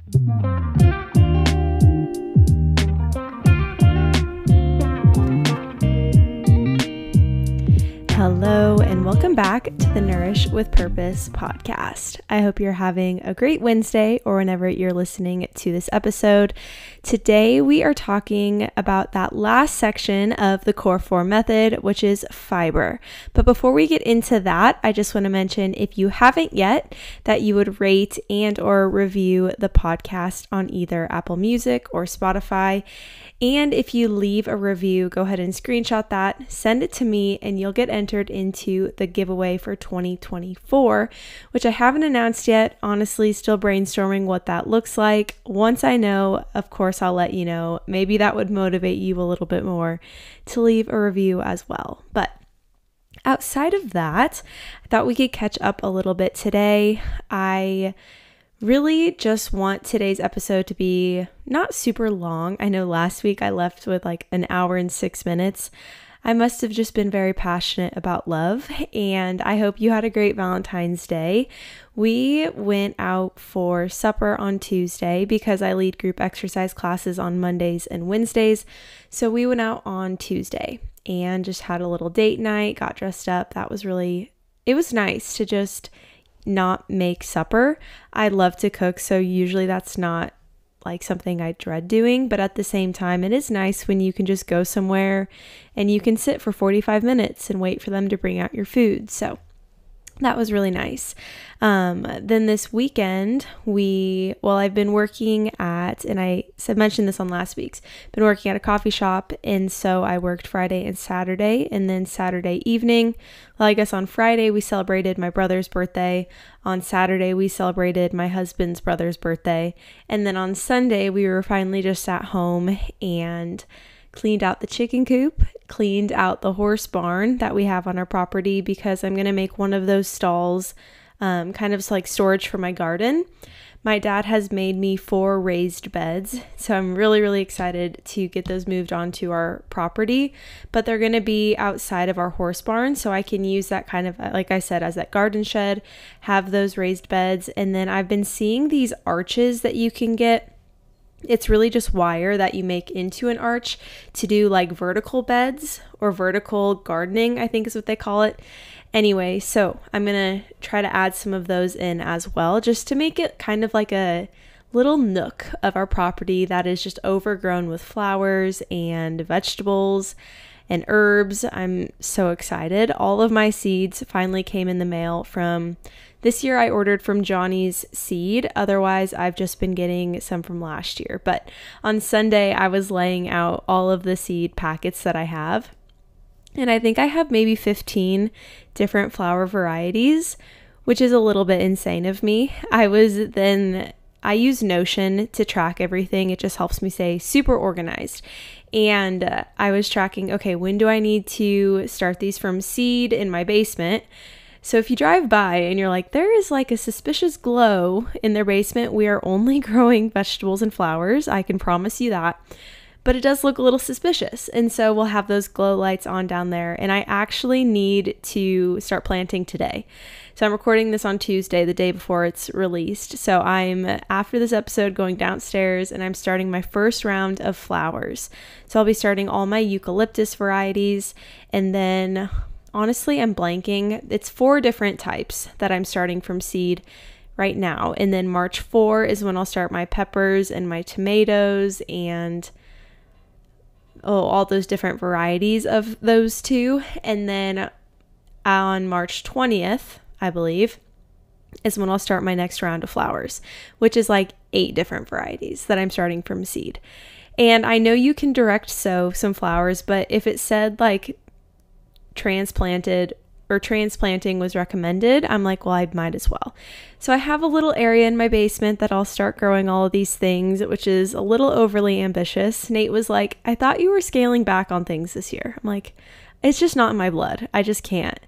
Hello, and welcome back to the Nourish with Purpose podcast. I hope you're having a great Wednesday or whenever you're listening to this episode. Today, we are talking about that last section of the Core 4 method, which is fiber. But before we get into that, I just want to mention, if you haven't yet, that you would rate and or review the podcast on either Apple Music or Spotify. And if you leave a review, go ahead and screenshot that, send it to me, and you'll get entered into the giveaway for 2024, which I haven't announced yet. Honestly, still brainstorming what that looks like. Once I know, of course, I'll let you know. Maybe that would motivate you a little bit more to leave a review as well. But outside of that, I thought we could catch up a little bit today. I really just want today's episode to be not super long. I know last week I left with like an hour and 6 minutes. I must have just been very passionate about love, and I hope you had a great Valentine's Day. We went out for supper on Tuesday because I lead group exercise classes on Mondays and Wednesdays. So we went out on Tuesday and just had a little date night, got dressed up. It was nice to just not make supper. I love to cook, so usually that's not like something I dread doing, but at the same time, it is nice when you can just go somewhere and you can sit for 45 minutes and wait for them to bring out your food. So that was really nice. Then this weekend, I've been working at, and I mentioned this on last week's, been working at a coffee shop. And so I worked Friday and Saturday, and then Saturday evening, I guess on Friday, we celebrated my brother's birthday. On Saturday, we celebrated my husband's brother's birthday. And then on Sunday, we were finally just at home and cleaned out the chicken coop, cleaned out the horse barn that we have on our property, because I'm going to make one of those stalls kind of like storage for my garden. My dad has made me 4 raised beds, so I'm really, really excited to get those moved onto our property, but they're going to be outside of our horse barn, so I can use that kind of, like I said, as that garden shed, have those raised beds. And then I've been seeing these arches that you can get. It's really just wire that you make into an arch to do like vertical beds or vertical gardening, I think is what they call it. Anyway, so I'm going to try to add some of those in as well, just to make it kind of like a little nook of our property that is just overgrown with flowers and vegetables and herbs. I'm so excited. All of my seeds finally came in the mail from this year. I ordered from Johnny's Seed. Otherwise, I've just been getting some from last year. But on Sunday, I was laying out all of the seed packets that I have. And I think I have maybe 15 different flower varieties, which is a little bit insane of me. I use Notion to track everything. It just helps me stay super organized. And I was tracking, okay, when do I need to start these from seed in my basement? So if you drive by and you're like, there is like a suspicious glow in their basement, we are only growing vegetables and flowers. I can promise you that. But it does look a little suspicious. And so we'll have those glow lights on down there. And I actually need to start planting today. So I'm recording this on Tuesday, the day before it's released. So I'm, after this episode, going downstairs and I'm starting my first round of flowers. So I'll be starting all my eucalyptus varieties. And then, honestly, I'm blanking. It's 4 different types that I'm starting from seed right now. And then March 4 is when I'll start my peppers and my tomatoes and all those different varieties of those 2. And then on March 20th, I believe, is when I'll start my next round of flowers, which is like 8 different varieties that I'm starting from seed. And I know you can direct sow some flowers, but if it said like transplanted or transplanting was recommended, I'm like, well, I might as well. So I have a little area in my basement that I'll start growing all of these things, which is a little overly ambitious. Nate was like, I thought you were scaling back on things this year. I'm like, it's just not in my blood. I just can't.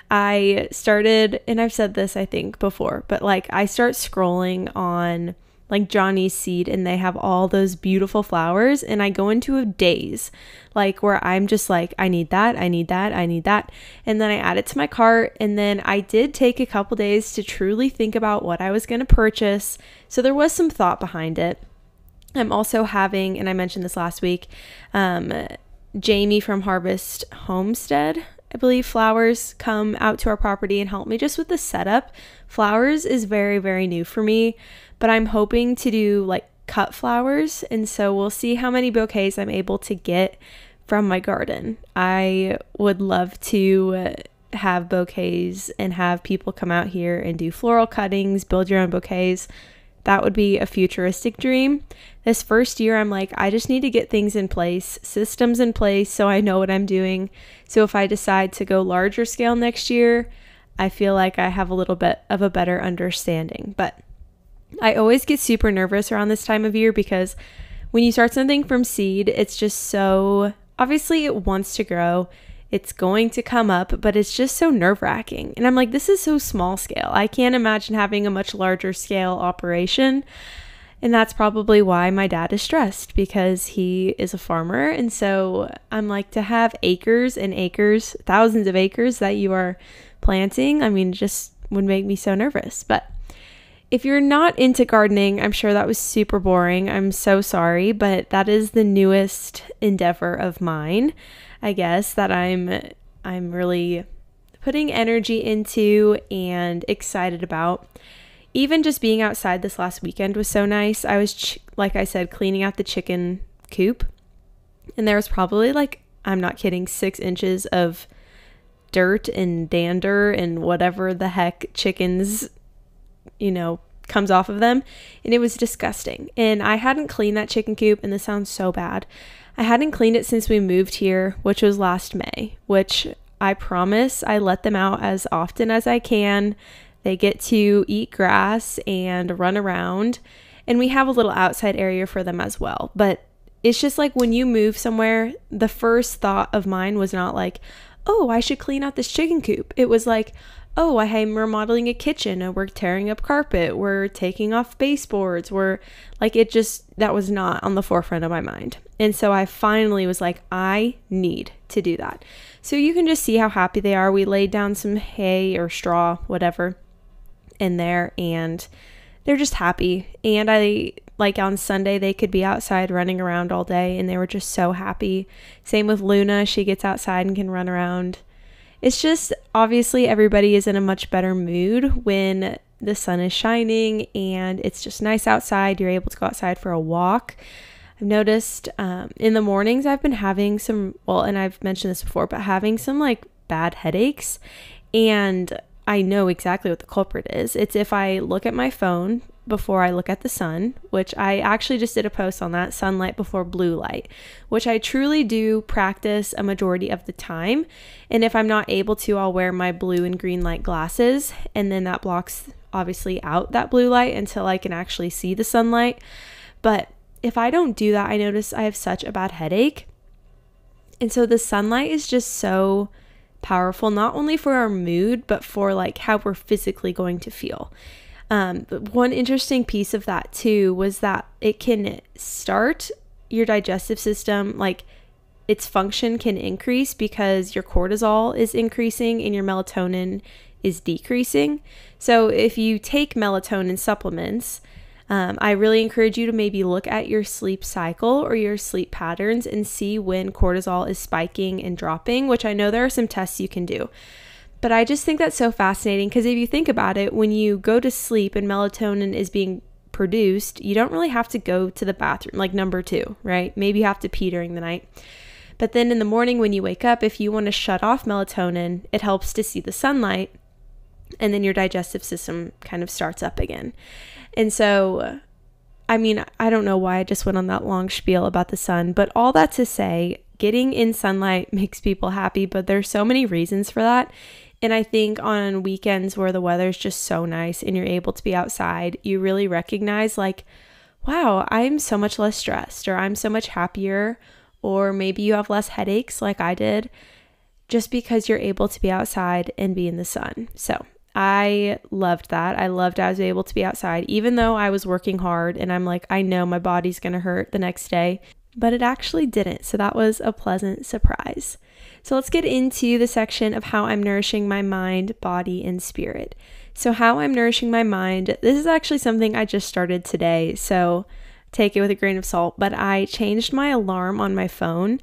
I started, and I've said this, I think, before, but like I start scrolling on like Johnny's seed, and they have all those beautiful flowers, and I go into a daze, like where I'm just like, I need that, I need that, I need that. And then I add it to my cart, and then I did take a couple days to truly think about what I was going to purchase. So there was some thought behind it. I'm also having, and I mentioned this last week, Jamie from Harvest Homestead, I believe, flowers come out to our property and help me just with the setup. Flowers is very, very new for me, but I'm hoping to do like cut flowers. And so we'll see how many bouquets I'm able to get from my garden. I would love to have bouquets and have people come out here and do floral cuttings, build your own bouquets. That would be a futuristic dream. This first year, I'm like, I just need to get things in place, systems in place, so I know what I'm doing. So if I decide to go larger scale next year, I feel like I have a little bit of a better understanding. But I always get super nervous around this time of year because when you start something from seed, it's just so, obviously it wants to grow. It's going to come up, but it's just so nerve-wracking. And I'm like, this is so small scale. I can't imagine having a much larger scale operation. And that's probably why my dad is stressed, because he is a farmer. And so I'm like, to have acres and acres, thousands of acres that you are planting, I mean, just would make me so nervous. But if you're not into gardening, I'm sure that was super boring. I'm so sorry, but that is the newest endeavor of mine, I guess, that I'm really putting energy into and excited about. Even just being outside this last weekend was so nice. I was, like I said, cleaning out the chicken coop, and there was probably, like, I'm not kidding, 6 inches of dirt and dander and whatever the heck chickens, comes off of them. And it was disgusting. And I hadn't cleaned that chicken coop, and this sounds so bad, I hadn't cleaned it since we moved here, which was last May, which I promise I let them out as often as I can. They get to eat grass and run around, and we have a little outside area for them as well. But it's just like when you move somewhere, the first thought of mine was not like, oh, I should clean out this chicken coop. It was like, oh, I'm remodeling a kitchen and we're tearing up carpet. We're taking off baseboards. That was not on the forefront of my mind. And so I finally was like, I need to do that. So you can just see how happy they are. We laid down some hay or straw, whatever, in there, and they're just happy. And on Sunday, they could be outside running around all day, and they were just so happy. Same with Luna. She gets outside and can run around. It's just, obviously, everybody is in a much better mood when the sun is shining and it's just nice outside. You're able to go outside for a walk. I've noticed in the mornings I've been having and I've mentioned this before, but having some like bad headaches. And I know exactly what the culprit is. It's if I look at my phone before I look at the sun, which I actually just did a post on that, sunlight before blue light, which I truly do practice a majority of the time. And if I'm not able to, I'll wear my blue and green light glasses, and then that blocks obviously out that blue light until I can actually see the sunlight. But if I don't do that, I notice I have such a bad headache. And so the sunlight is just so powerful, not only for our mood, but for like how we're physically going to feel. But one interesting piece of that too was that it can start your digestive system, like its function can increase because your cortisol is increasing and your melatonin is decreasing. So if you take melatonin supplements, I really encourage you to maybe look at your sleep cycle or your sleep patterns and see when cortisol is spiking and dropping, which I know there are some tests you can do. But I just think that's so fascinating because if you think about it, when you go to sleep and melatonin is being produced, you don't really have to go to the bathroom, like number 2, right? Maybe you have to pee during the night. But then in the morning when you wake up, if you want to shut off melatonin, it helps to see the sunlight, and then your digestive system kind of starts up again. And so, I mean, I don't know why I just went on that long spiel about the sun, but all that to say, getting in sunlight makes people happy, but there's so many reasons for that. And I think on weekends where the weather is just so nice and you're able to be outside, you really recognize like, wow, I'm so much less stressed, or I'm so much happier, or maybe you have less headaches like I did, just because you're able to be outside and be in the sun. So I loved that. I loved I was able to be outside, even though I was working hard and I'm like, I know my body's going to hurt the next day, but it actually didn't. So that was a pleasant surprise. So let's get into the section of how I'm nourishing my mind, body, and spirit. So how I'm nourishing my mind, this is actually something I just started today, so take it with a grain of salt, but I changed my alarm on my phone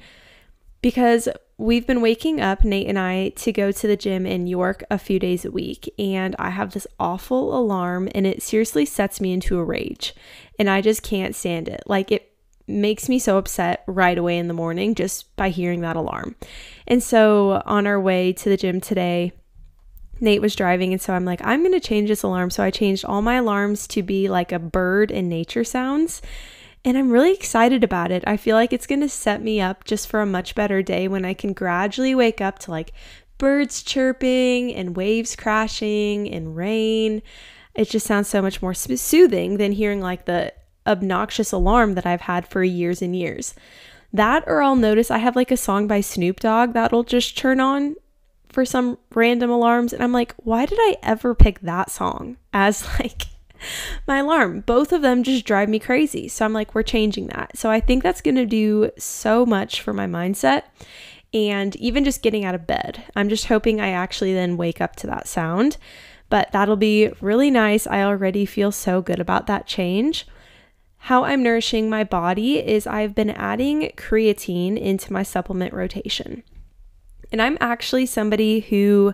because we've been waking up, Nate and I, to go to the gym in York a few days a week, and I have this awful alarm, and it seriously sets me into a rage, and I just can't stand it. Like, it makes me so upset right away in the morning just by hearing that alarm. And so on our way to the gym today, Nate was driving, and so I'm like, I'm going to change this alarm. So I changed all my alarms to be like a bird and nature sounds, and I'm really excited about it. I feel like it's going to set me up just for a much better day when I can gradually wake up to like birds chirping and waves crashing and rain. It just sounds so much more soothing than hearing like the obnoxious alarm that I've had for years and years. That, or I'll notice I have like a song by Snoop Dogg that'll just turn on for some random alarms, and I'm like, why did I ever pick that song as like my alarm? Both of them just drive me crazy. So I'm like, we're changing that. So I think that's going to do so much for my mindset and even just getting out of bed. I'm just hoping I actually then wake up to that sound, but that'll be really nice. I already feel so good about that change. How I'm nourishing my body is I've been adding creatine into my supplement rotation. And I'm actually somebody who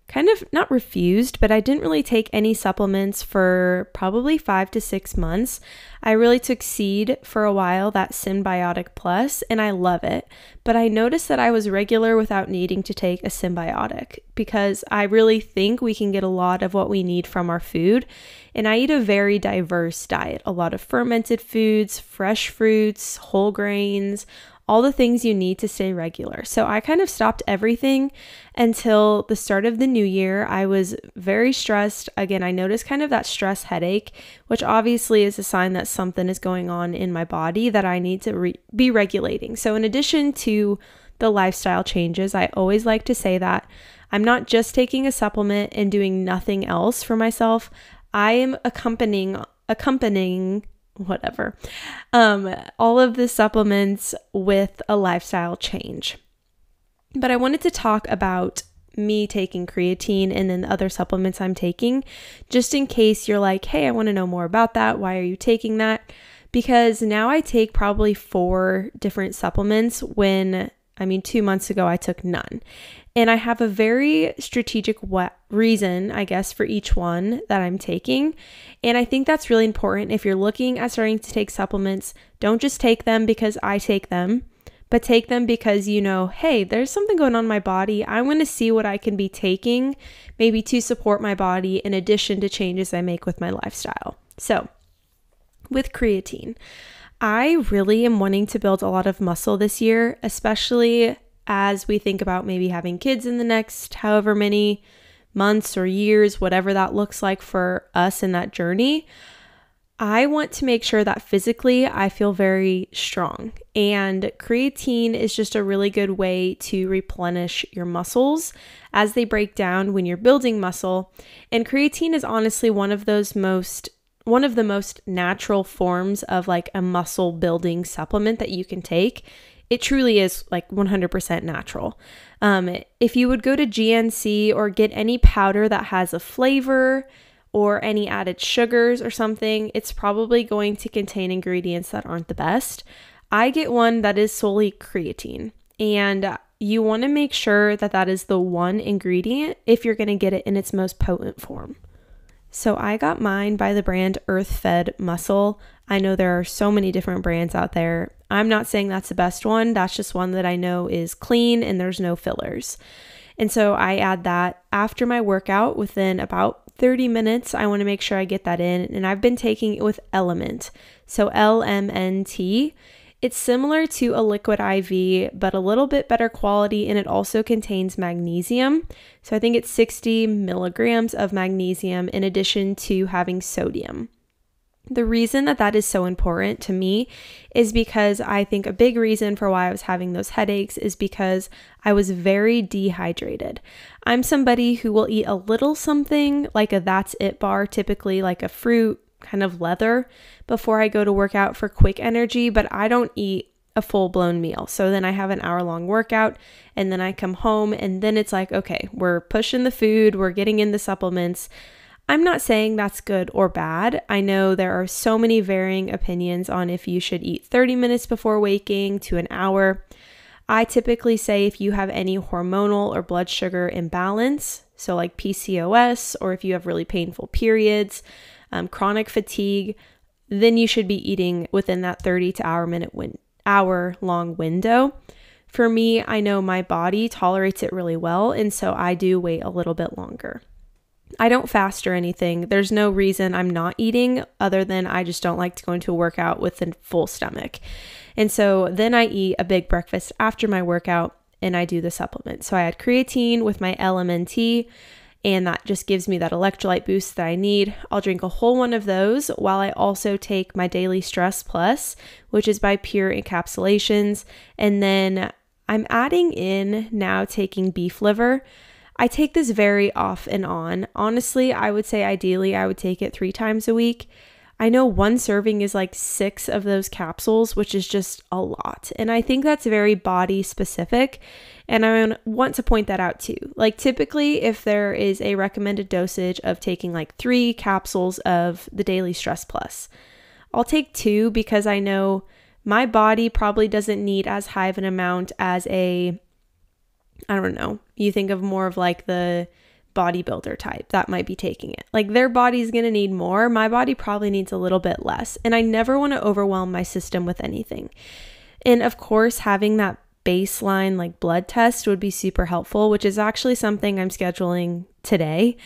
kind of not refused, but I didn't really take any supplements for probably 5 to 6 months. I really took Seed for a while, that Symbiotic Plus, and I love it. But I noticed that I was regular without needing to take a symbiotic because I really think we can get a lot of what we need from our food. And I eat a very diverse diet, a lot of fermented foods, fresh fruits, whole grains, all the things you need to stay regular. So I kind of stopped everything until the start of the new year. I was very stressed. Again, I noticed kind of that stress headache, which obviously is a sign that something is going on in my body that I need to be regulating. So in addition to the lifestyle changes, I always like to say that I'm not just taking a supplement and doing nothing else for myself. I am accompanying all of the supplements with a lifestyle change. But I wanted to talk about me taking creatine and then the other supplements I'm taking, just in case you're like, hey, I want to know more about that. Why are you taking that? Because now I take probably 4 different supplements 2 months ago I took none. And I have a very strategic reason, I guess, for each one that I'm taking. And I think that's really important. If you're looking at starting to take supplements, don't just take them because I take them, but take them because you know, hey, there's something going on in my body. I want to see what I can be taking, maybe to support my body in addition to changes I make with my lifestyle. So with creatine, I really am wanting to build a lot of muscle this year, especially as we think about maybe having kids in the next however many months or years, whatever that looks like for us in that journey. I want to make sure that physically I feel very strong, and creatine is just a really good way to replenish your muscles as they break down when you're building muscle. And creatine is honestly one of the most natural forms of like a muscle building supplement that you can take. It truly is like 100% natural. If you would go to GNC or get any powder that has a flavor or any added sugars or something, it's probably going to contain ingredients that aren't the best. I get one that is solely creatine, and you want to make sure that that is the one ingredient if you're going to get it in its most potent form. So I got mine by the brand Earth Fed Muscle. I know there are so many different brands out there. I'm not saying that's the best one. That's just one that I know is clean and there's no fillers. And so I add that after my workout within about 30 minutes. I want to make sure I get that in. And I've been taking it with Element. So LMNT. It's similar to a liquid IV, but a little bit better quality, and it also contains magnesium. So I think it's 60 milligrams of magnesium in addition to having sodium. The reason that that is so important to me is because I think a big reason for why I was having those headaches is because I was very dehydrated. I'm somebody who will eat a little something like a That's It bar, typically like a fruit, kind of leather, before I go to work out for quick energy, but I don't eat a full-blown meal. So then I have an hour-long workout and then I come home and then it's like, okay, we're pushing the food, we're getting in the supplements. I'm not saying that's good or bad. I know there are so many varying opinions on if you should eat 30 minutes before waking to an hour. I typically say if you have any hormonal or blood sugar imbalance, so like PCOS, or if you have really painful periods, chronic fatigue, then you should be eating within that 30 to hour long window. For me, I know my body tolerates it really well, and so I do wait a little bit longer. I don't fast or anything. There's no reason I'm not eating other than I just don't like to go into a workout with a full stomach. And so then I eat a big breakfast after my workout and I do the supplement. So I add creatine with my LMNT and that just gives me that electrolyte boost that I need. I'll drink a whole one of those while I also take my Daily Stress Plus, which is by Pure Encapsulations. And then I'm adding in now taking beef liver. I take this very off and on. Honestly, I would say ideally I would take it 3 times a week. I know one serving is like 6 of those capsules, which is just a lot. And I think that's very body specific. And I want to point that out too. Like typically if there is a recommended dosage of taking like 3 capsules of the Daily Stress Plus, I'll take 2 because I know my body probably doesn't need as high of an amount as I don't know, you think of more of like the bodybuilder type that might be taking it. Like their body's going to need more. My body probably needs a little bit less. And I never want to overwhelm my system with anything. And of course, having that baseline like blood test would be super helpful, which is actually something I'm scheduling today.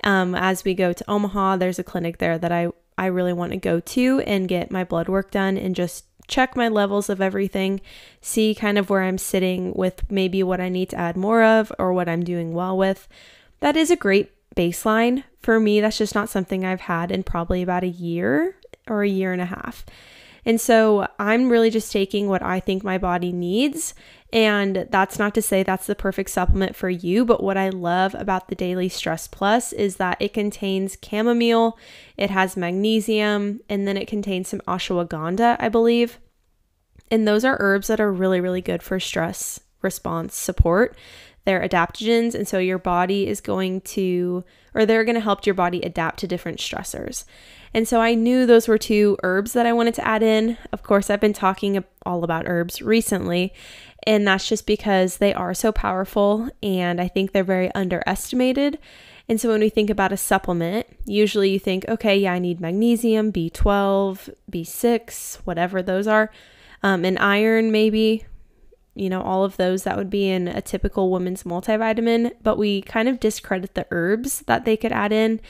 As we go to Omaha, there's a clinic there that I really want to go to and get my blood work done and just check my levels of everything, see kind of where I'm sitting with maybe what I need to add more of or what I'm doing well with. That is a great baseline. For me, that's just not something I've had in probably about a year or a year and a half. And so I'm really just taking what I think my body needs. And that's not to say that's the perfect supplement for you, but what I love about the Daily Stress Plus is that it contains chamomile, it has magnesium, and then it contains some ashwagandha, I believe. And those are herbs that are really, really good for stress response support. They're adaptogens, and so your body is they're going to help your body adapt to different stressors. And so I knew those were 2 herbs that I wanted to add in. Of course, I've been talking all about herbs recently, and that's just because they are so powerful and I think they're very underestimated. And so when we think about a supplement, usually you think, okay, yeah, I need magnesium, B12, B6, whatever those are, and iron maybe, all of those that would be in a typical woman's multivitamin, but we kind of discredit the herbs that they could add in.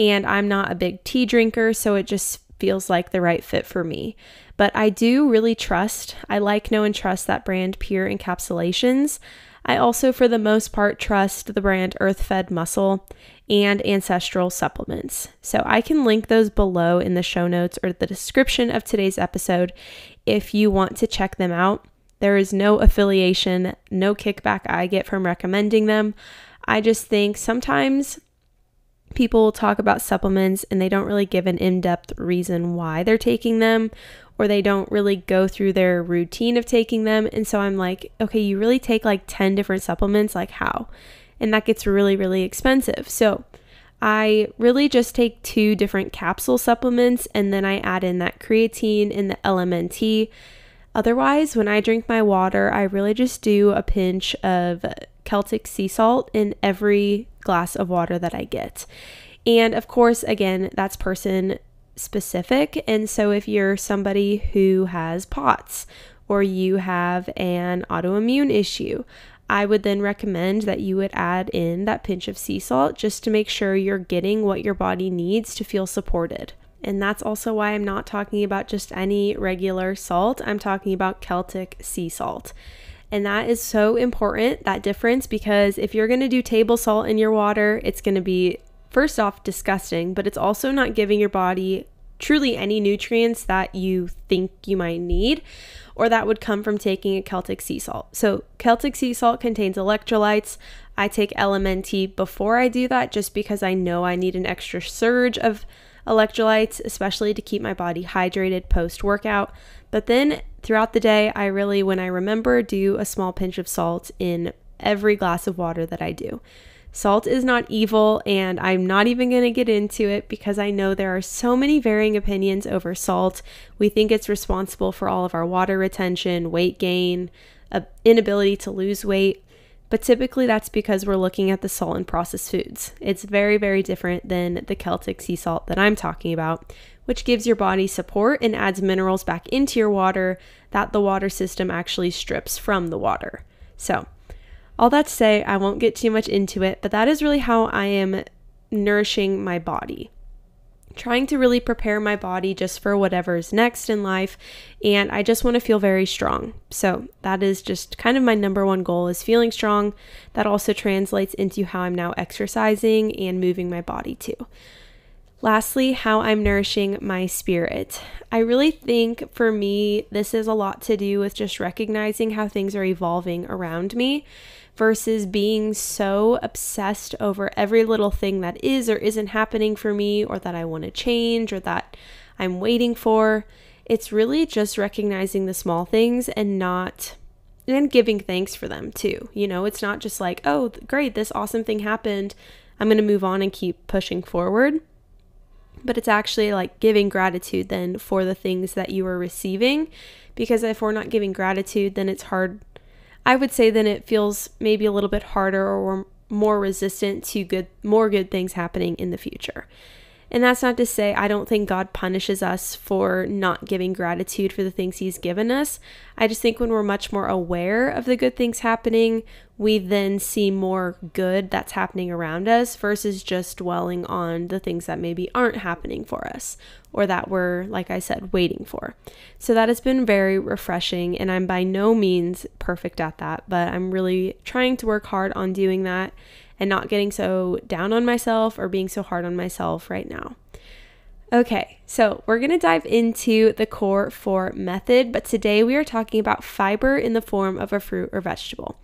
And I'm not a big tea drinker, so it just feels like the right fit for me. But I do really I know and trust that brand Pure Encapsulations. I also, for the most part, trust the brand Earth-Fed Muscle and Ancestral Supplements. So I can link those below in the show notes or the description of today's episode if you want to check them out. There is no affiliation, no kickback I get from recommending them. I just think sometimes people talk about supplements and they don't really give an in-depth reason why they're taking them, or they don't really go through their routine of taking them. And so I'm like, okay, you really take like 10 different supplements, like how? And that gets really, really expensive. So I really just take 2 different capsule supplements and then I add in that creatine and the LMNT. Otherwise, when I drink my water, I really just do a pinch of Celtic sea salt in every glass of water that I get. And of course, again, that's person specific. And so if you're somebody who has POTS or you have an autoimmune issue, I would then recommend that you would add in that pinch of sea salt just to make sure you're getting what your body needs to feel supported. And that's also why I'm not talking about just any regular salt. I'm talking about Celtic sea salt. And that is so important, that difference, because if you're going to do table salt in your water, it's going to be, first off, disgusting, but it's also not giving your body truly any nutrients that you think you might need, or that would come from taking a Celtic sea salt. So Celtic sea salt contains electrolytes. I take LMNT before I do that just because I know I need an extra surge of electrolytes, especially to keep my body hydrated post-workout. But then throughout the day, I really, when I remember, do a small pinch of salt in every glass of water that I do. Salt is not evil, and I'm not even going to get into it because I know there are so many varying opinions over salt. We think it's responsible for all of our water retention, weight gain, inability to lose weight, but typically that's because we're looking at the salt in processed foods. It's very, very different than the Celtic sea salt that I'm talking about, which gives your body support and adds minerals back into your water that the water system actually strips from the water. So, all that to say, I won't get too much into it, but that is really how I am nourishing my body. Trying to really prepare my body just for whatever's next in life, and I just want to feel very strong. So that is just kind of my number one goal, is feeling strong. That also translates into how I'm now exercising and moving my body too. Lastly, how I'm nourishing my spirit. I really think for me, this is a lot to do with just recognizing how things are evolving around me versus being so obsessed over every little thing that is or isn't happening for me, or that I want to change, or that I'm waiting for. It's really just recognizing the small things and giving thanks for them too. It's not just like, oh, great, this awesome thing happened, I'm going to move on and keep pushing forward. But it's actually like giving gratitude then for the things that you are receiving, because if we're not giving gratitude, then it's hard. I would say then it feels maybe a little bit harder or more resistant to more good things happening in the future. And that's not to say I don't think God punishes us for not giving gratitude for the things He's given us. I just think when we're much more aware of the good things happening, we then see more good that's happening around us versus just dwelling on the things that maybe aren't happening for us, or that we're, like I said, waiting for. So that has been very refreshing, and I'm by no means perfect at that, but I'm really trying to work hard on doing that and not getting so down on myself or being so hard on myself right now. Okay, so we're going to dive into the Core 4 method, but today we are talking about fiber in the form of a fruit or vegetable.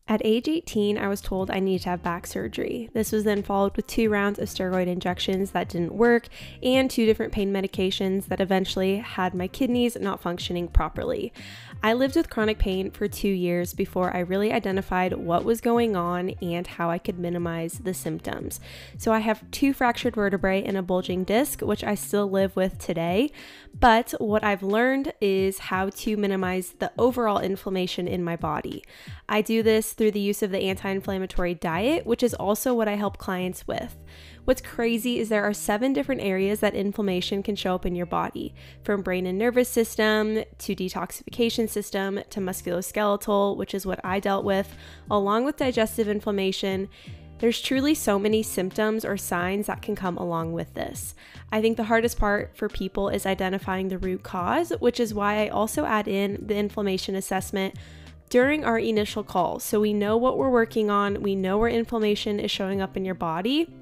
At age 18, I was told I needed to have back surgery. This was then followed with 2 rounds of steroid injections that didn't work and 2 different pain medications that eventually had my kidneys not functioning properly. I lived with chronic pain for 2 years before I really identified what was going on and how I could minimize the symptoms. So I have 2 fractured vertebrae and a bulging disc, which I still live with today. But what I've learned is how to minimize the overall inflammation in my body. I do this through the use of the anti-inflammatory diet, which is also what I help clients with. What's crazy is there are 7 different areas that inflammation can show up in your body, from brain and nervous system to detoxification system to musculoskeletal, which is what I dealt with, along with digestive inflammation. There's truly so many symptoms or signs that can come along with this. I think the hardest part for people is identifying the root cause, which is why I also add in the inflammation assessment during our initial call. So we know what we're working on, we know where inflammation is showing up in your body.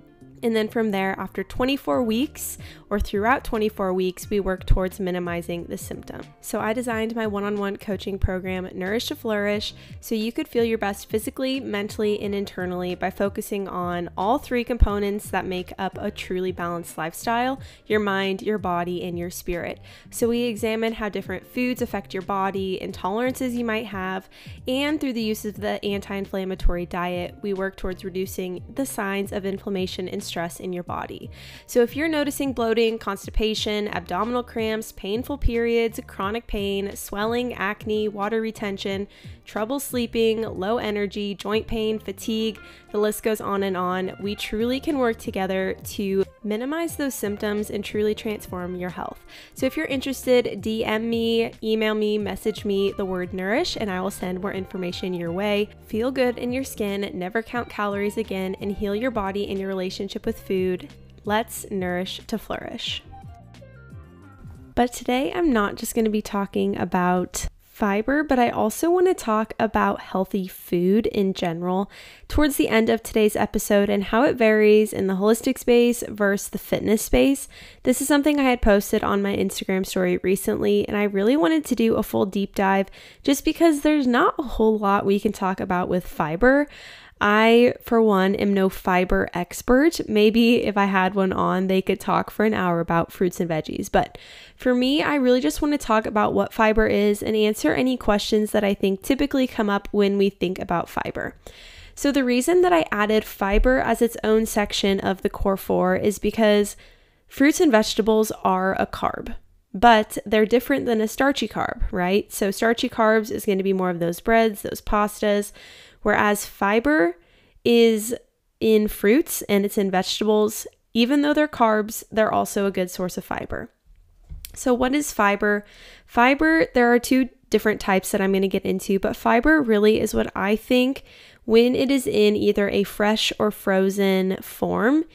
And then from there, after 24 weeks or throughout 24 weeks, we work towards minimizing the symptom. So I designed my one-on-one coaching program, Nourish to Flourish, so you could feel your best physically, mentally, and internally by focusing on all 3 components that make up a truly balanced lifestyle: your mind, your body, and your spirit. So we examine how different foods affect your body, intolerances you might have, and through the use of the anti-inflammatory diet, we work towards reducing the signs of inflammation and stress in your body. So if you're noticing bloating, constipation, abdominal cramps, painful periods, chronic pain, swelling, acne, water retention, trouble sleeping, low energy, joint pain, fatigue, the list goes on, we truly can work together to minimize those symptoms and truly transform your health. So if you're interested, DM me, email me, message me the word Nourish, and I will send more information your way. Feel good in your skin, never count calories again, and heal your body and your relationship with food. Let's nourish to flourish. But today I'm not just going to be talking about fiber, but I also want to talk about healthy food in general towards the end of today's episode and how it varies in the holistic space versus the fitness space. This is something I had posted on my Instagram story recently, and I really wanted to do a full deep dive just because there's not a whole lot we can talk about with fiber. I, for one, am no fiber expert. Maybe if I had one on, they could talk for an hour about fruits and veggies. But for me, I really just want to talk about what fiber is and answer any questions that I think typically come up when we think about fiber. So the reason that I added fiber as its own section of the core 4 is because fruits and vegetables are a carb, but they're different than a starchy carb, right? So starchy carbs is going to be more of those breads, those pastas, whereas fiber is in fruits and it's in vegetables. Even though they're carbs, they're also a good source of fiber. So what is fiber? Fiber, there are 2 different types that I'm going to get into, but fiber really is what I think when it is in either a fresh or frozen form,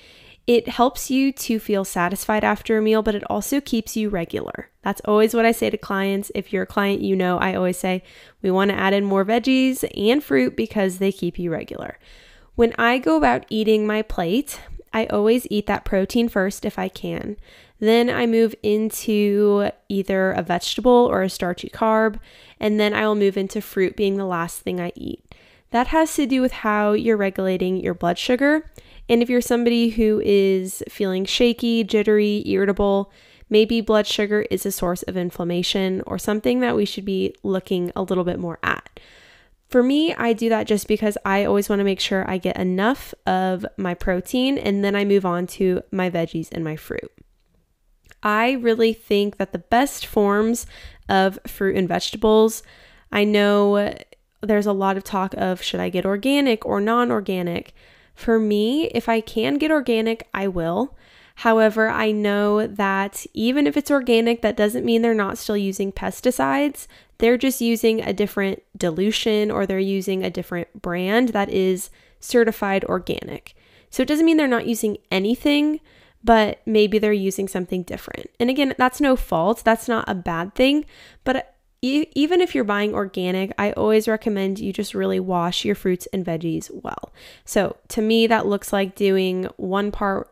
it helps you to feel satisfied after a meal, but it also keeps you regular. That's always what I say to clients. If you're a client, you know, I always say we want to add in more veggies and fruit because they keep you regular. When I go about eating my plate, I always eat that protein first if I can. Then I move into either a vegetable or a starchy carb, and then I will move into fruit being the last thing I eat. That has to do with how you're regulating your blood sugar. And if you're somebody who is feeling shaky, jittery, irritable, maybe blood sugar is a source of inflammation or something that we should be looking a little bit more at. For me, I do that just because I always want to make sure I get enough of my protein and then I move on to my veggies and my fruit. I really think that the best forms of fruit and vegetables, I know there's a lot of talk of should I get organic or non-organic. For me, if I can get organic, I will. However, I know that even if it's organic, that doesn't mean they're not still using pesticides. They're just using a different dilution or they're using a different brand that is certified organic. So it doesn't mean they're not using anything, but maybe they're using something different. And again, that's no fault. That's not a bad thing. But even if you're buying organic, I always recommend you just really wash your fruits and veggies well. So to me, that looks like doing 1 part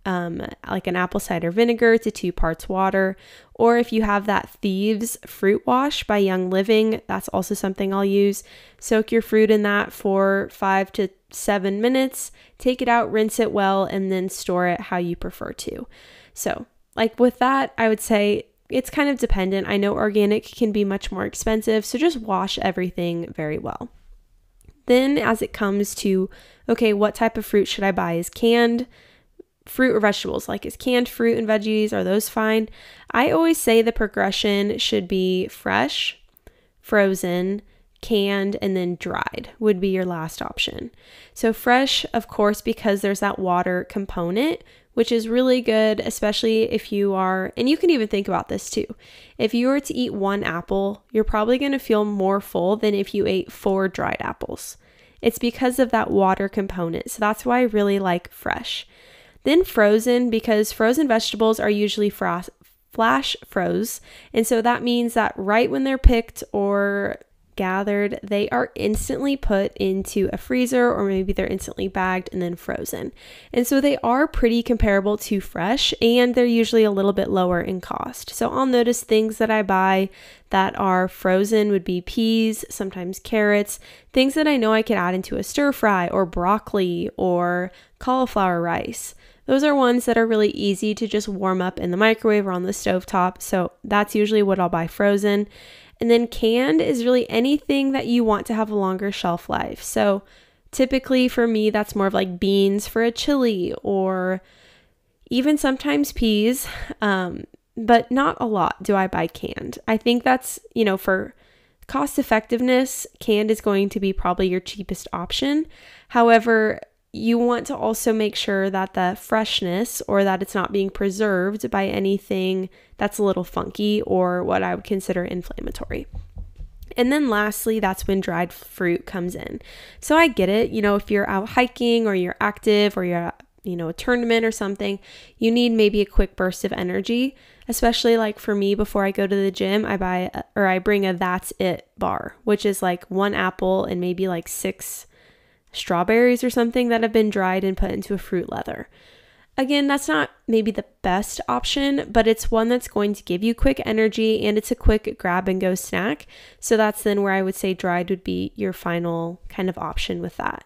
like an apple cider vinegar to 2 parts water. Or if you have that Thieves fruit wash by Young Living, that's also something I'll use. Soak your fruit in that for 5 to 7 minutes, take it out, rinse it well, and then store it how you prefer to. So like with that, I would say it's kind of dependent. I know organic can be much more expensive, so just wash everything very well. Then as it comes to, okay, what type of fruit should I buy? Is canned fruit or vegetables? Like is canned fruit and veggies, are those fine? I always say the progression should be fresh, frozen, canned, and then dried would be your last option. So fresh, of course, because there's that water component, which is really good, especially if you are, and you can even think about this too. If you were to eat 1 apple, you're probably going to feel more full than if you ate 4 dried apples. It's because of that water component. So that's why I really like fresh. Then frozen, because frozen vegetables are usually flash froze. And so that means that right when they're picked or gathered, they are instantly put into a freezer, or maybe they're instantly bagged and then frozen. And so they are pretty comparable to fresh, and they're usually a little bit lower in cost. So I'll notice things that I buy that are frozen would be peas, sometimes carrots, things that I know I could add into a stir fry, or broccoli or cauliflower rice. Those are ones that are really easy to just warm up in the microwave or on the stovetop. So that's usually what I'll buy frozen. And then canned is really anything that you want to have a longer shelf life. So typically for me, that's more of like beans for a chili, or even sometimes peas, but not a lot do I buy canned. I think that's, for cost effectiveness, canned is going to be probably your cheapest option. However, you want to also make sure that the freshness, or that it's not being preserved by anything that's a little funky or what I would consider inflammatory. And then lastly, that's when dried fruit comes in. So I get it, if you're out hiking or you're active or you're a tournament or something, you need maybe a quick burst of energy. Especially like for me, before I go to the gym, I bring a That's It bar, which is like 1 apple and maybe like 6 strawberries or something that have been dried and put into a fruit leather. Again, that's not maybe the best option, but it's one that's going to give you quick energy and it's a quick grab and go snack. So that's then where I would say dried would be your final kind of option with that.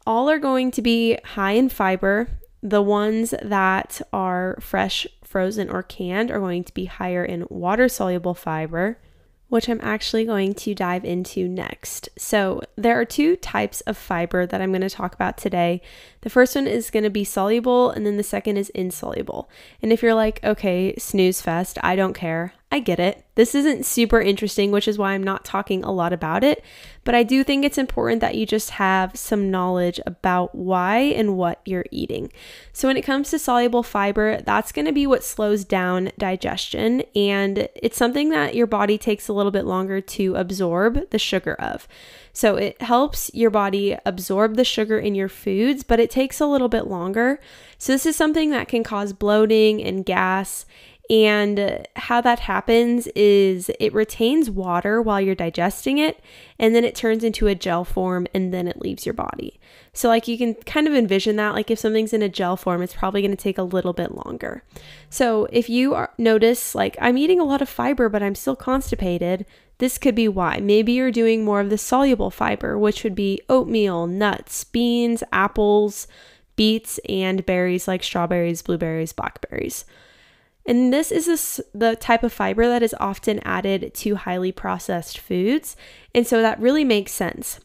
All are going to be high in fiber. The ones that are fresh, frozen, or canned are going to be higher in water-soluble fiber, which I'm actually going to dive into next. So there are 2 types of fiber that I'm going to talk about today. The first one is going to be soluble, and then the second is insoluble. And if you're like, okay, snooze fest, I don't care, I get it. This isn't super interesting, which is why I'm not talking a lot about it. But I do think it's important that you just have some knowledge about why and what you're eating. So when it comes to soluble fiber, that's going to be what slows down digestion. And it's something that your body takes a little bit longer to absorb the sugar of. So it helps your body absorb the sugar in your foods, but it takes a little bit longer. So this is something that can cause bloating and gas. And how that happens is it retains water while you're digesting it, and then it turns into a gel form, and then it leaves your body. So like you can kind of envision that, like if something's in a gel form, it's probably going to take a little bit longer. So if you notice like I'm eating a lot of fiber, but I'm still constipated, this could be why. Maybe you're doing more of the soluble fiber, which would be oatmeal, nuts, beans, apples, beets, and berries like strawberries, blueberries, blackberries. And this is the type of fiber that is often added to highly processed foods. And so that really makes sense.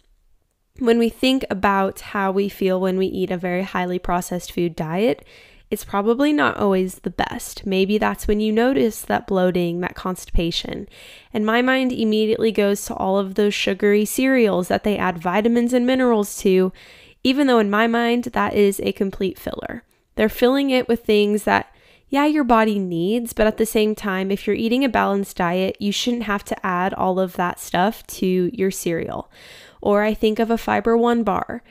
When we think about how we feel when we eat a very highly processed food diet, it's probably not always the best. Maybe that's when you notice that bloating, that constipation. And my mind immediately goes to all of those sugary cereals that they add vitamins and minerals to, even though in my mind that is a complete filler. They're filling it with things that your body needs, but at the same time, if you're eating a balanced diet, you shouldn't have to add all of that stuff to your cereal. Or I think of a Fiber One bar.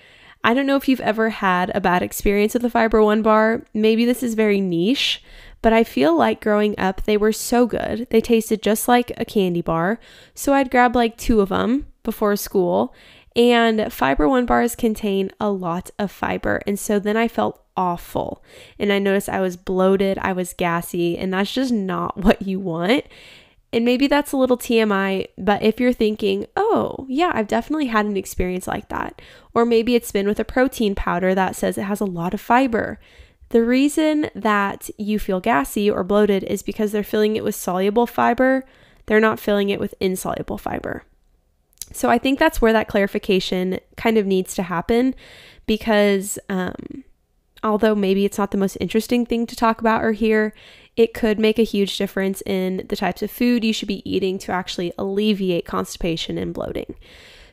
I don't know if you've ever had a bad experience with a Fiber One bar. Maybe this is very niche, but I feel like growing up, they were so good. They tasted just like a candy bar. So I'd grab like 2 of them before school. And Fiber One bars contain a lot of fiber. And so then I felt awful. And I noticed I was bloated, I was gassy, and that's just not what you want. And maybe that's a little TMI, but if you're thinking, oh, yeah, I've definitely had an experience like that. Or maybe it's been with a protein powder that says it has a lot of fiber. The reason that you feel gassy or bloated is because they're filling it with soluble fiber. They're not filling it with insoluble fiber. So I think that's where that clarification kind of needs to happen because although maybe it's not the most interesting thing to talk about or hear, it could make a huge difference in the types of food you should be eating to actually alleviate constipation and bloating.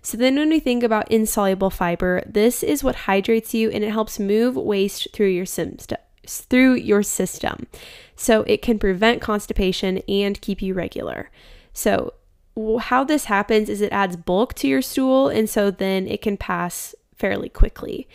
So then when we think about insoluble fiber, this is what hydrates you and it helps move waste through your system. So it can prevent constipation and keep you regular. So how this happens is it adds bulk to your stool, and so then it can pass fairly quickly.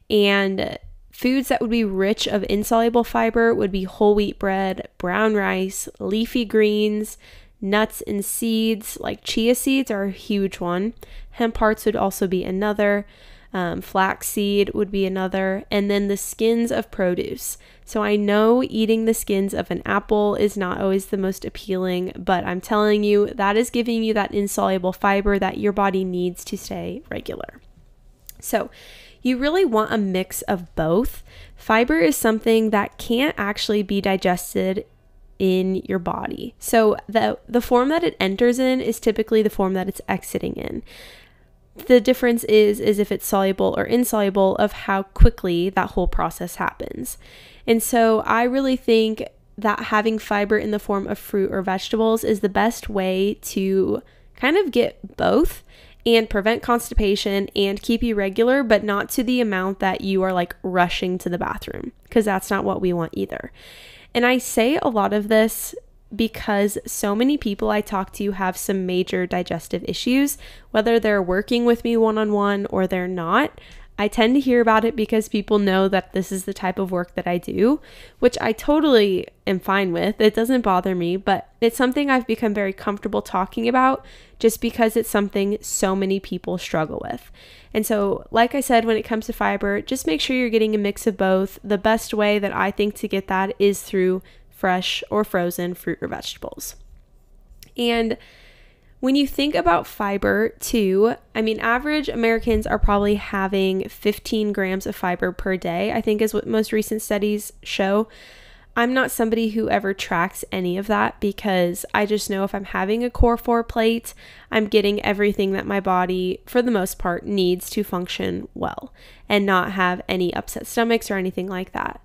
And foods that would be rich of insoluble fiber would be whole wheat bread, brown rice, leafy greens, nuts and seeds, like chia seeds are a huge one. Hemp hearts would also be another. Flaxseed would be another. And then the skins of produce. So I know eating the skins of an apple is not always the most appealing, but I'm telling you, that is giving you that insoluble fiber that your body needs to stay regular. So you really want a mix of both. Fiber is something that can't actually be digested in your body. So the form that it enters in is typically the form that it's exiting in. The difference is if it's soluble or insoluble of how quickly that whole process happens. And so I really think that having fiber in the form of fruit or vegetables is the best way to kind of get both and prevent constipation and keep you regular, but not to the amount that you are like rushing to the bathroom, because that's not what we want either. And I say a lot of this because so many people I talk to have some major digestive issues, whether they're working with me one-on-one or they're not. I tend to hear about it because people know that this is the type of work that I do, which I totally am fine with. It doesn't bother me, but it's something I've become very comfortable talking about just because it's something so many people struggle with. And so, like I said, when it comes to fiber, just make sure you're getting a mix of both. The best way that I think to get that is through fresh or frozen fruit or vegetables. And when you think about fiber too, I mean, average Americans are probably having 15 grams of fiber per day, I think is what most recent studies show. I'm not somebody who ever tracks any of that because I just know if I'm having a core 4 plate, I'm getting everything that my body, for the most part, needs to function well and not have any upset stomachs or anything like that.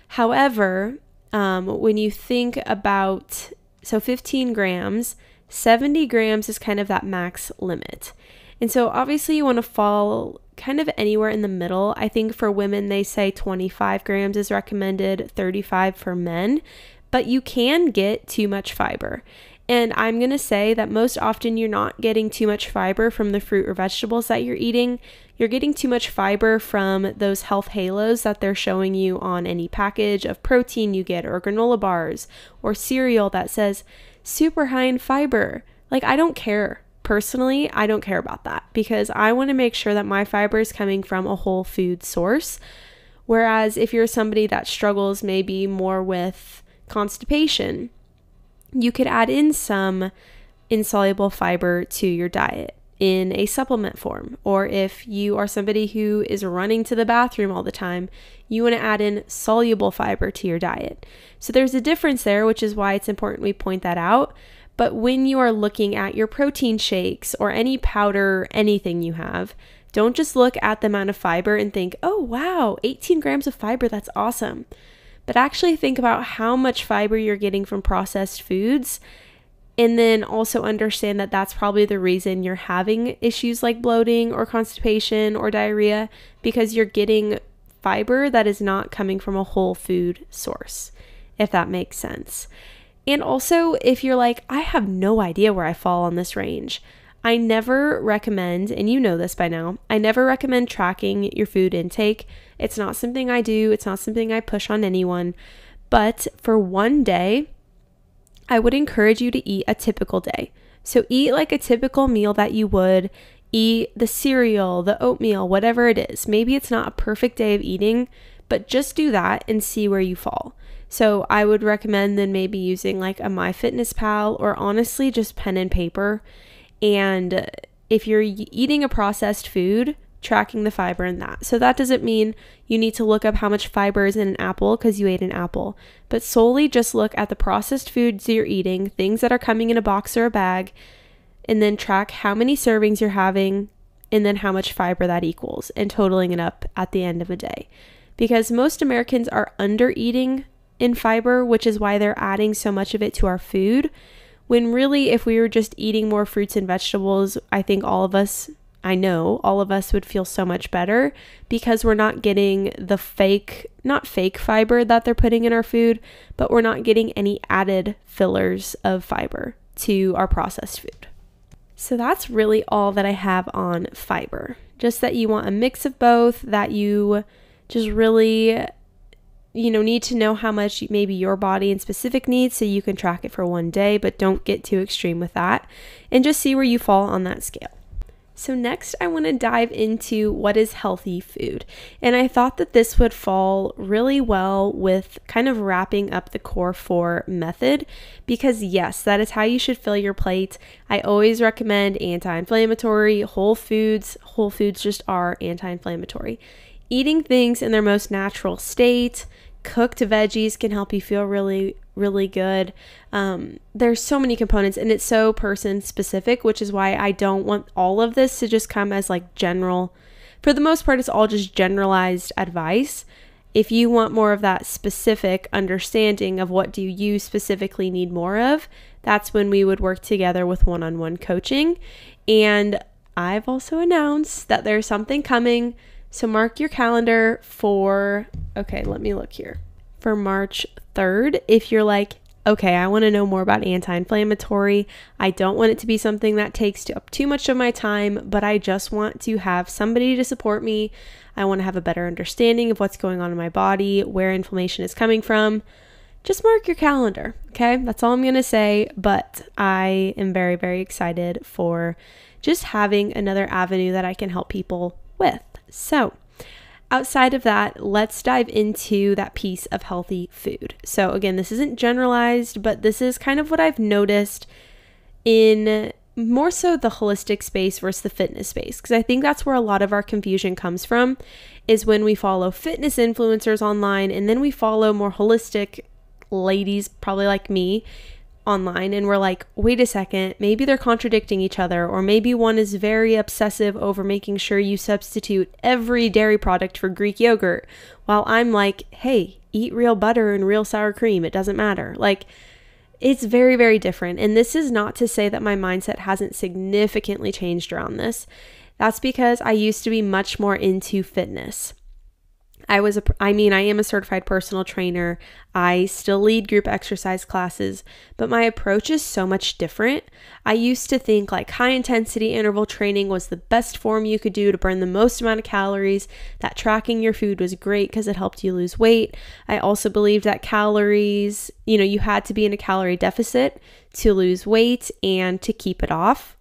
However, when you think about, 15 grams, 70 grams is kind of that max limit. And so obviously you want to fall kind of anywhere in the middle. I think for women, they say 25 grams is recommended, 35 for men, but you can get too much fiber. And I'm going to say that most often you're not getting too much fiber from the fruit or vegetables that you're eating. You're getting too much fiber from those health halos that they're showing you on any package of protein you get, or granola bars or cereal that says super high in fiber. Like, I don't care. Personally, I don't care about that because I want to make sure that my fiber is coming from a whole food source. Whereas if you're somebody that struggles maybe more with constipation, you could add in some insoluble fiber to your diet in a supplement form. Or if you are somebody who is running to the bathroom all the time, you want to add in soluble fiber to your diet. So there's a difference there, which is why it's important we point that out. But when you are looking at your protein shakes or any powder, anything you have, don't just look at the amount of fiber and think, oh, wow, 18 grams of fiber, that's awesome. But actually think about how much fiber you're getting from processed foods. And then also understand that that's probably the reason you're having issues like bloating or constipation or diarrhea, because you're getting fiber that is not coming from a whole food source, if that makes sense. And also, if you're like, I have no idea where I fall on this range, I never recommend, and you know this by now, I never recommend tracking your food intake. It's not something I do. It's not something I push on anyone. But for one day, I would encourage you to eat a typical day. So eat like a typical meal that you would eat, the cereal, the oatmeal, whatever it is. Maybe it's not a perfect day of eating, but just do that and see where you fall. So I would recommend then maybe using like a MyFitnessPal, or honestly just pen and paper. And if you're eating a processed food, tracking the fiber in that. So that doesn't mean you need to look up how much fiber is in an apple because you ate an apple, but solely just look at the processed foods you're eating, things that are coming in a box or a bag, and then track how many servings you're having and then how much fiber that equals, and totaling it up at the end of a day. Because most Americans are under eating in fiber, which is why they're adding so much of it to our food, when really if we were just eating more fruits and vegetables, I think I know all of us would feel so much better, because we're not getting the not fake fiber that they're putting in our food, but we're not getting any added fillers of fiber to our processed food. So that's really all that I have on fiber. Just that you want a mix of both, that you just really, need to know how much maybe your body in specific needs so you can track it for one day, but don't get too extreme with that, and just see where you fall on that scale. So next, I want to dive into what is healthy food. And I thought that this would fall really well with kind of wrapping up the core 4 method, because yes, that is how you should fill your plate. I always recommend anti-inflammatory, whole foods. Whole foods just are anti-inflammatory. Eating things in their most natural state. Cooked veggies can help you feel really, really good. There's so many components, and it's so person specific, which is why I don't want all of this to just come as like general. For the most part, it's all just generalized advice. If you want more of that specific understanding of what do you specifically need more of, that's when we would work together with one-on-one coaching. And I've also announced that there's something coming. So mark your calendar for, let me look here, for March 3rd. If you're like, okay, I want to know more about anti-inflammatory. I don't want it to be something that takes up too much of my time, but I just want to have somebody to support me. I want to have a better understanding of what's going on in my body, where inflammation is coming from. Just mark your calendar, okay? That's all I'm going to say, but I am very, very excited for just having another avenue that I can help people with. So outside of that, let's dive into that piece of healthy food. So again, this isn't generalized, but this is kind of what I've noticed in more so the holistic space versus the fitness space, because I think that's where a lot of our confusion comes from, is when we follow fitness influencers online and then we follow more holistic ladies, probably like me, online, and we're like, wait a second, maybe they're contradicting each other, or maybe one is very obsessive over making sure you substitute every dairy product for Greek yogurt, while I'm like, hey, eat real butter and real sour cream, it doesn't matter. Like, it's very, very different. And this is not to say that my mindset hasn't significantly changed around this. That's because I used to be much more into fitness. I am a certified personal trainer. I still lead group exercise classes, but my approach is so much different. I used to think like high intensity interval training was the best form you could do to burn the most amount of calories, that tracking your food was great because it helped you lose weight. I also believed that calories, you had to be in a calorie deficit to lose weight and to keep it off,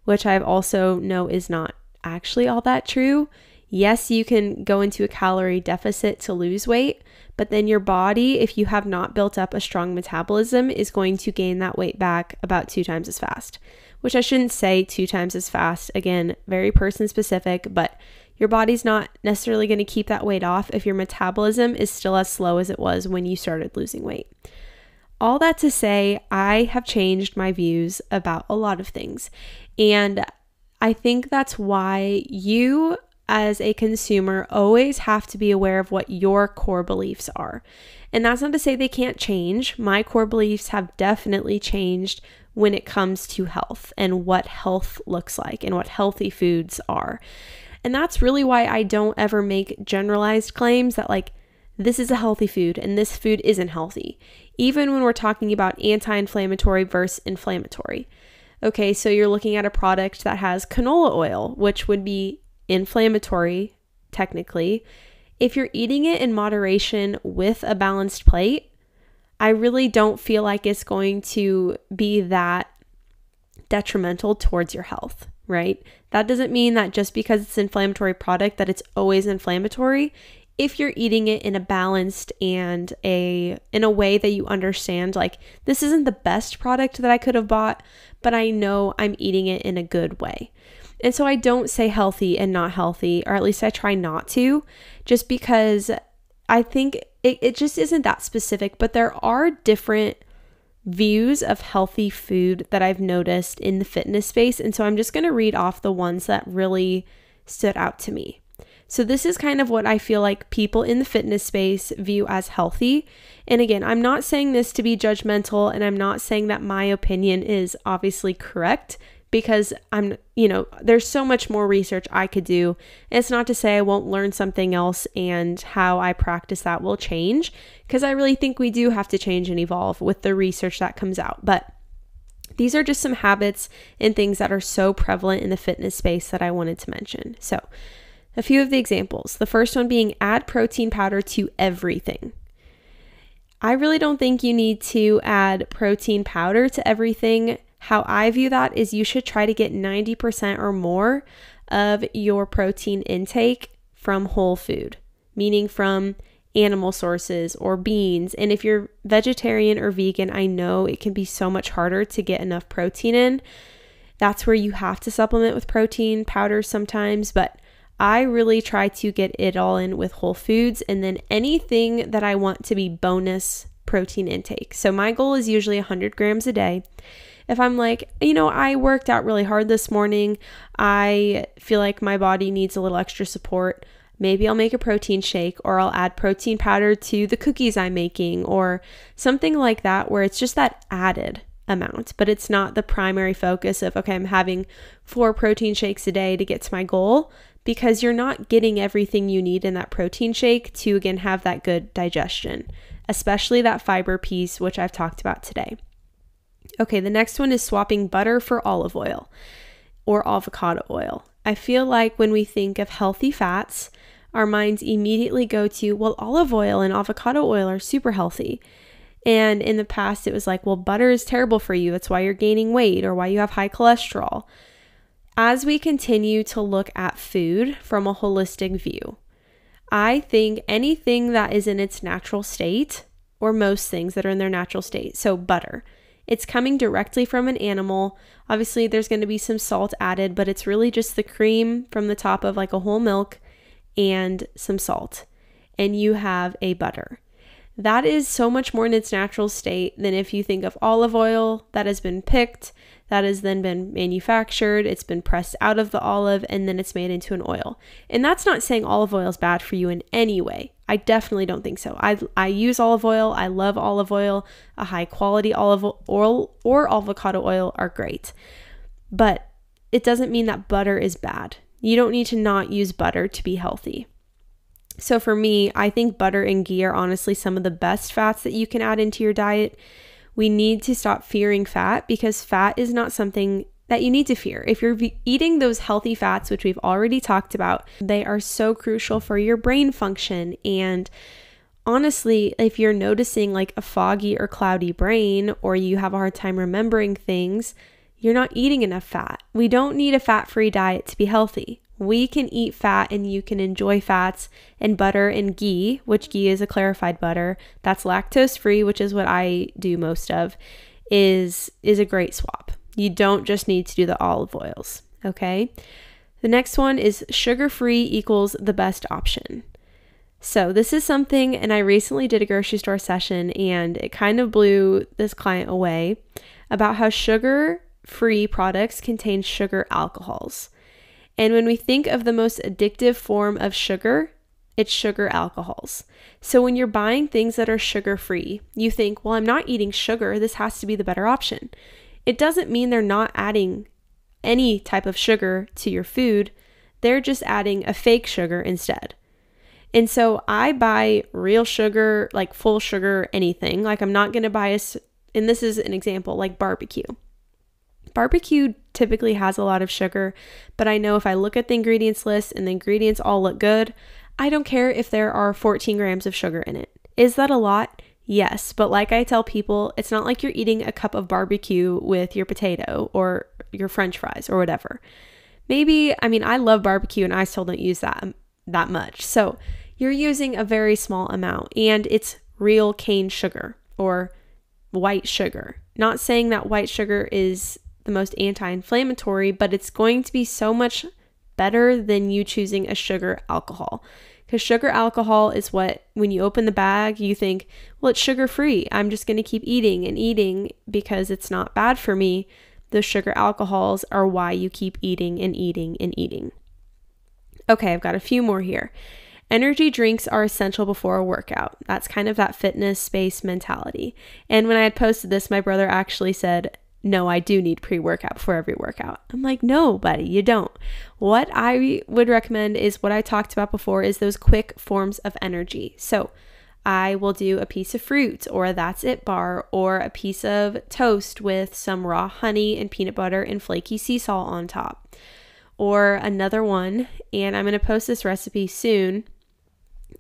which I also know is not actually all that true. Yes, you can go into a calorie deficit to lose weight, but then your body, if you have not built up a strong metabolism, is going to gain that weight back about 2 times as fast, which I shouldn't say 2 times as fast. Again, very person specific, but your body's not necessarily going to keep that weight off if your metabolism is still as slow as it was when you started losing weight. All that to say, I have changed my views about a lot of things. And I think that's why you, as a consumer, always have to be aware of what your core beliefs are. And that's not to say they can't change. My core beliefs have definitely changed when it comes to health and what health looks like and what healthy foods are. And that's really why I don't ever make generalized claims that like, this is a healthy food and this food isn't healthy. Even when we're talking about anti-inflammatory versus inflammatory. Okay, so you're looking at a product that has canola oil, which would be inflammatory, technically. If you're eating it in moderation with a balanced plate, I really don't feel like it's going to be that detrimental towards your health, right? That doesn't mean that just because it's an inflammatory product that it's always inflammatory. If you're eating it in a balanced and in a way that you understand, like, this isn't the best product that I could have bought, but I know I'm eating it in a good way. And so I don't say healthy and not healthy, or at least I try not to, just because I think it just isn't that specific. But there are different views of healthy food that I've noticed in the fitness space. And so I'm just going to read off the ones that really stood out to me. So this is kind of what I feel like people in the fitness space view as healthy. And again, I'm not saying this to be judgmental, and I'm not saying that my opinion is obviously correct, because there's so much more research I could do. And it's not to say I won't learn something else and how I practice that will change, because I really think we do have to change and evolve with the research that comes out. But these are just some habits and things that are so prevalent in the fitness space that I wanted to mention. So a few of the examples. The first one being add protein powder to everything. I really don't think you need to add protein powder to everything. How I view that is you should try to get 90% or more of your protein intake from whole food, meaning from animal sources or beans. And if you're vegetarian or vegan, I know it can be so much harder to get enough protein in. That's where you have to supplement with protein powders sometimes, but I really try to get it all in with whole foods, and then anything that I want to be bonus protein intake. So my goal is usually 100 grams a day. If I'm like, I worked out really hard this morning, I feel like my body needs a little extra support, maybe I'll make a protein shake, or I'll add protein powder to the cookies I'm making, or something like that, where it's just that added amount, but it's not the primary focus of, okay, I'm having 4 protein shakes a day to get to my goal, because you're not getting everything you need in that protein shake to, again, have that good digestion. especially that fiber piece, which I've talked about today. Okay, the next one is swapping butter for olive oil or avocado oil. I feel like when we think of healthy fats, our minds immediately go to, well, olive oil and avocado oil are super healthy. And in the past, it was like, well, butter is terrible for you. That's why you're gaining weight or why you have high cholesterol. As we continue to look at food from a holistic view, I think anything that is in its natural state, or most things that are in their natural state, so butter, it's coming directly from an animal. Obviously, there's going to be some salt added, but it's really just the cream from the top of like a whole milk and some salt, and you have a butter. That is so much more in its natural state than if you think of olive oil that has been picked, that has then been manufactured, it's been pressed out of the olive, and then it's made into an oil. And that's not saying olive oil is bad for you in any way. I definitely don't think so. I use olive oil. I love olive oil. A high quality olive oil or avocado oil are great. But it doesn't mean that butter is bad. You don't need to not use butter to be healthy. So for me, I think butter and ghee are honestly some of the best fats that you can add into your diet. We need to stop fearing fat because fat is not something that you need to fear. If you're eating those healthy fats, which we've already talked about, they are so crucial for your brain function. And honestly, if you're noticing like a foggy or cloudy brain, or you have a hard time remembering things, you're not eating enough fat. We don't need a fat-free diet to be healthy. We can eat fat and you can enjoy fats, and butter and ghee, which ghee is a clarified butter that's lactose free, which is what I do most of, is a great swap. You don't just need to do the olive oils, okay? The next one is sugar-free equals the best option. So this is something, and I recently did a grocery store session and it kind of blew this client away about how sugar-free products contain sugar alcohols. And when we think of the most addictive form of sugar, it's sugar alcohols. So when you're buying things that are sugar-free, you think, well, I'm not eating sugar. This has to be the better option. It doesn't mean they're not adding any type of sugar to your food. They're just adding a fake sugar instead. And so I buy real sugar, like full sugar, anything. Like I'm not going to buy and this is an example, like barbecue. Barbecue typically has a lot of sugar, but I know if I look at the ingredients list and the ingredients all look good, I don't care if there are 14 grams of sugar in it. Is that a lot? Yes, but like I tell people, it's not like you're eating a cup of barbecue with your potato or your French fries or whatever. Maybe, I love barbecue and I still don't use that much. So you're using a very small amount, and it's real cane sugar or white sugar. Not saying that white sugar is the most anti-inflammatory, but it's going to be so much better than you choosing a sugar alcohol. Because sugar alcohol is what, when you open the bag, you think, well, it's sugar-free. I'm just going to keep eating and eating because it's not bad for me. Those sugar alcohols are why you keep eating and eating and eating. Okay, I've got a few more here. Energy drinks are essential before a workout. That's kind of that fitness space mentality. And when I had posted this, my brother actually said, no, I do need pre-workout before every workout. I'm like, no, buddy, you don't. What I would recommend is what I talked about before, is those quick forms of energy. So I will do a piece of fruit or a That's It bar or a piece of toast with some raw honey and peanut butter and flaky sea salt on top. Or another one, and I'm going to post this recipe soon,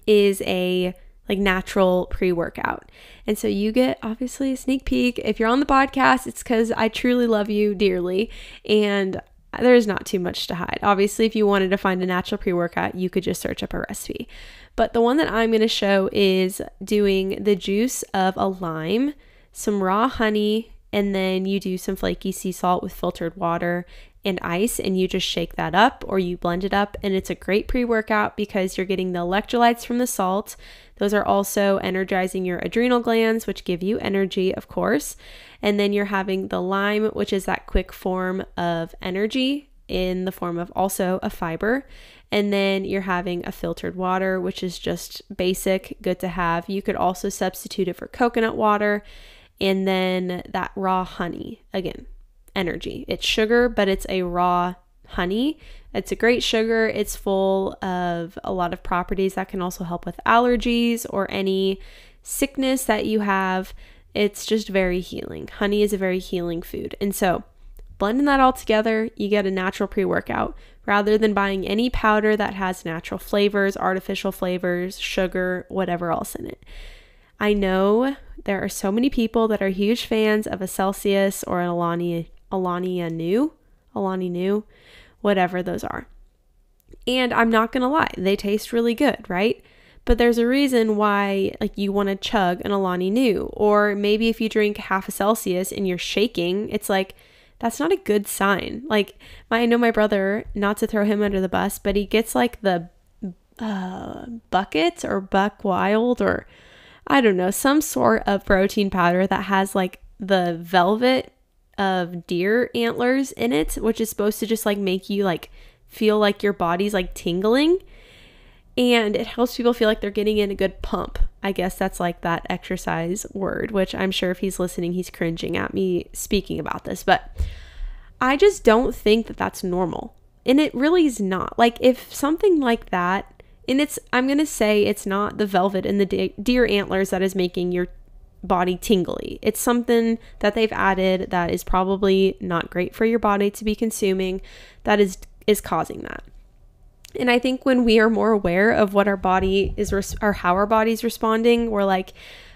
is a natural pre-workout. And so you get obviously a sneak peek. If you're on the podcast, it's because I truly love you dearly and there's not too much to hide. Obviously, if you wanted to find a natural pre-workout, you could just search up a recipe. But the one that I'm going to show is doing the juice of a lime, some raw honey, and then you do some flaky sea salt with filtered water and ice, and you just shake that up or you blend it up, and it's a great pre-workout because you're getting the electrolytes from the salt. Those are also energizing your adrenal glands, which give you energy, of course. And then you're having the lime, which is that quick form of energy in the form of also a fiber. And then you're having a filtered water, which is just basic, good to have. You could also substitute it for coconut water. And then that raw honey, again, energy. It's sugar, but it's a raw honey. It's a great sugar. It's full of a lot of properties that can also help with allergies or any sickness that you have. It's just very healing. Honey is a very healing food. And so blending that all together, you get a natural pre-workout rather than buying any powder that has natural flavors, artificial flavors, sugar, whatever else in it. I know there are so many people that are huge fans of a Celsius or an Alani Nu, whatever those are. And I'm not going to lie, they taste really good, right? But there's a reason why like you want to chug an Alani Nu, or maybe if you drink half a Celsius and you're shaking, it's like, that's not a good sign. Like I know my brother, not to throw him under the bus, but he gets like the buckets or Buck Wild or I don't know, some sort of protein powder that has like the velvet of deer antlers in it, which is supposed to just like make you like feel like your body's like tingling. And it helps people feel like they're getting in a good pump. I guess that's like that exercise word, which I'm sure if he's listening, he's cringing at me speaking about this. But I just don't think that that's normal. And it really is not. Like if something like that, and I'm going to say it's not the velvet and the deer antlers that is making your body tingly. It's something that they've added that is probably not great for your body to be consuming that is causing that. And I think when we are more aware of what our body is or how our body's responding, we're like,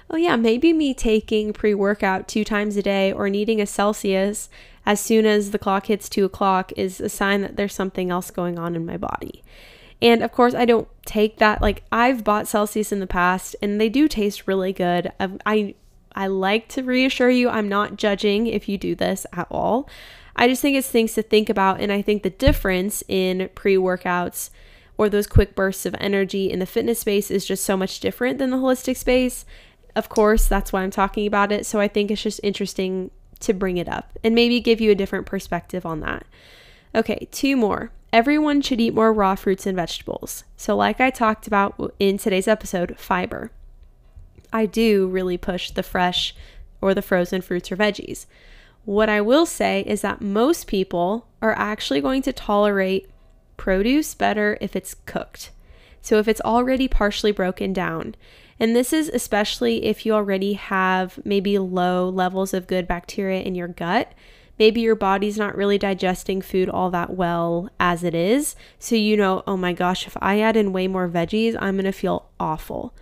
oh yeah, maybe me taking pre-workout 2 times a day or needing a Celsius as soon as the clock hits 2:00 is a sign that there's something else going on in my body. And of course, I don't take that. Like I've bought Celsius in the past and they do taste really good. I like to reassure you, I'm not judging if you do this at all. I just think it's things to think about. And I think the difference in pre-workouts or those quick bursts of energy in the fitness space is just so much different than the holistic space. Of course, that's why I'm talking about it. So I think it's just interesting to bring it up and maybe give you a different perspective on that. Okay, 2 more. Everyone should eat more raw fruits and vegetables. So like I talked about in today's episode, fiber. I do really push the fresh or the frozen fruits or veggies. What I will say is that most people are actually going to tolerate produce better if it's cooked. So if it's already partially broken down. And this is especially if you already have maybe low levels of good bacteria in your gut. Maybe your body's not really digesting food all that well as it is. So you know, oh my gosh, if I add in way more veggies, I'm going to feel awful.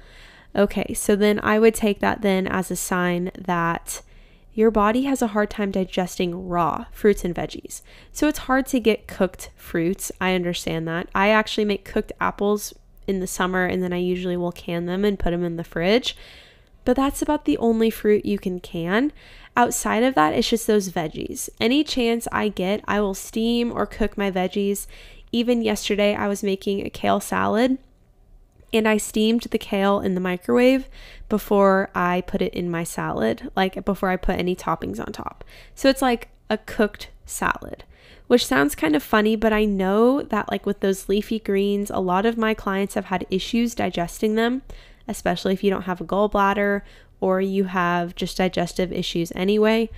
Okay, so then I would take that then as a sign that your body has a hard time digesting raw fruits and veggies. So it's hard to get cooked fruits. I understand that. I actually make cooked apples in the summer and then I usually will can them and put them in the fridge. But that's about the only fruit you can. Outside of that, it's just those veggies. Any chance I get, I will steam or cook my veggies. Even yesterday, I was making a kale salad and I steamed the kale in the microwave before I put it in my salad, like before I put any toppings on top. So it's like a cooked salad, which sounds kind of funny, but I know that like with those leafy greens, a lot of my clients have had issues digesting them, especially if you don't have a gallbladder or you have just digestive issues anyway.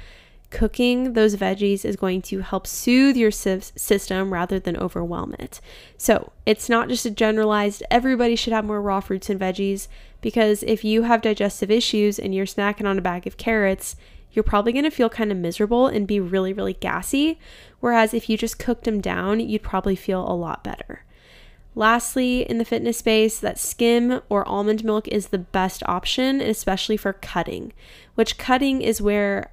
Cooking those veggies is going to help soothe your system rather than overwhelm it. So it's not just a generalized, everybody should have more raw fruits and veggies, because if you have digestive issues and you're snacking on a bag of carrots, you're probably going to feel kind of miserable and be really, really gassy. Whereas if you just cooked them down, you'd probably feel a lot better. Lastly, in the fitness space, that skim or almond milk is the best option, especially for cutting, which cutting is where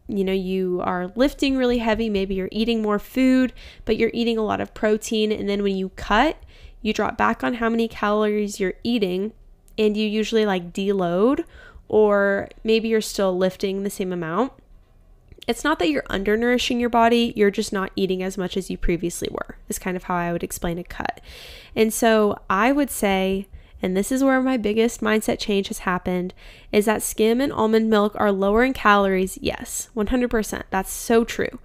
you are lifting really heavy. Maybe you're eating more food, but you're eating a lot of protein. And then when you cut, you drop back on how many calories you're eating and you usually like deload, or maybe you're still lifting the same amount. It's not that you're undernourishing your body, you're just not eating as much as you previously were, is kind of how I would explain a cut. And so I would say, and this is where my biggest mindset change has happened, is that skim and almond milk are lower in calories. Yes, 100%. That's so true.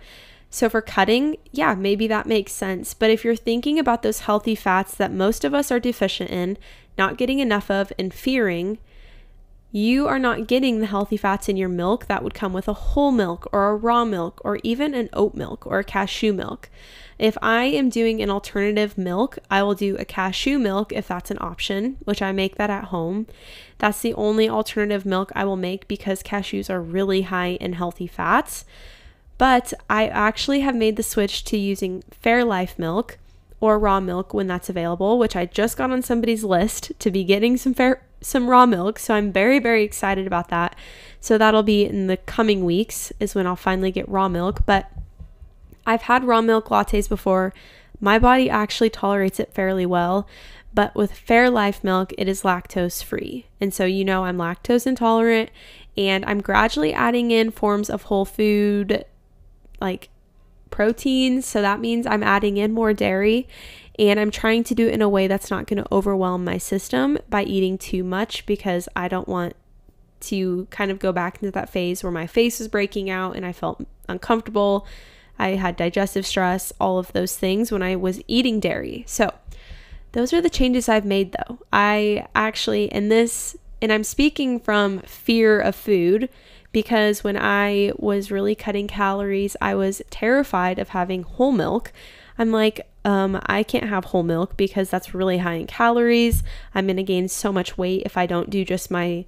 So for cutting, yeah, maybe that makes sense. But if you're thinking about those healthy fats that most of us are deficient in, not getting enough of, and fearing, You are not getting the healthy fats in your milk that would come with a whole milk or a raw milk or even an oat milk or a cashew milk. If I am doing an alternative milk, I will do a cashew milk if that's an option, which I make that at home. That's the only alternative milk I will make because cashews are really high in healthy fats. But I actually have made the switch to using Fairlife milk or raw milk when that's available, which I just got on somebody's list to be getting some raw milk. So I'm very, very excited about that. So that'll be in the coming weeks is when I'll finally get raw milk. But I've had raw milk lattes before. My body actually tolerates it fairly well. But with Fairlife milk, it is lactose free. And so, I'm lactose intolerant, and I'm gradually adding in forms of whole food, like proteins. So that means I'm adding in more dairy, and I'm trying to do it in a way that's not going to overwhelm my system by eating too much, because I don't want to kind of go back into that phase where my face was breaking out and I felt uncomfortable. I had digestive stress, all of those things when I was eating dairy. So those are the changes I've made though. I actually, and I'm speaking from fear of food, because when I was really cutting calories, I was terrified of having whole milk. I'm like, I can't have whole milk because that's really high in calories. I'm going to gain so much weight if I don't do just my,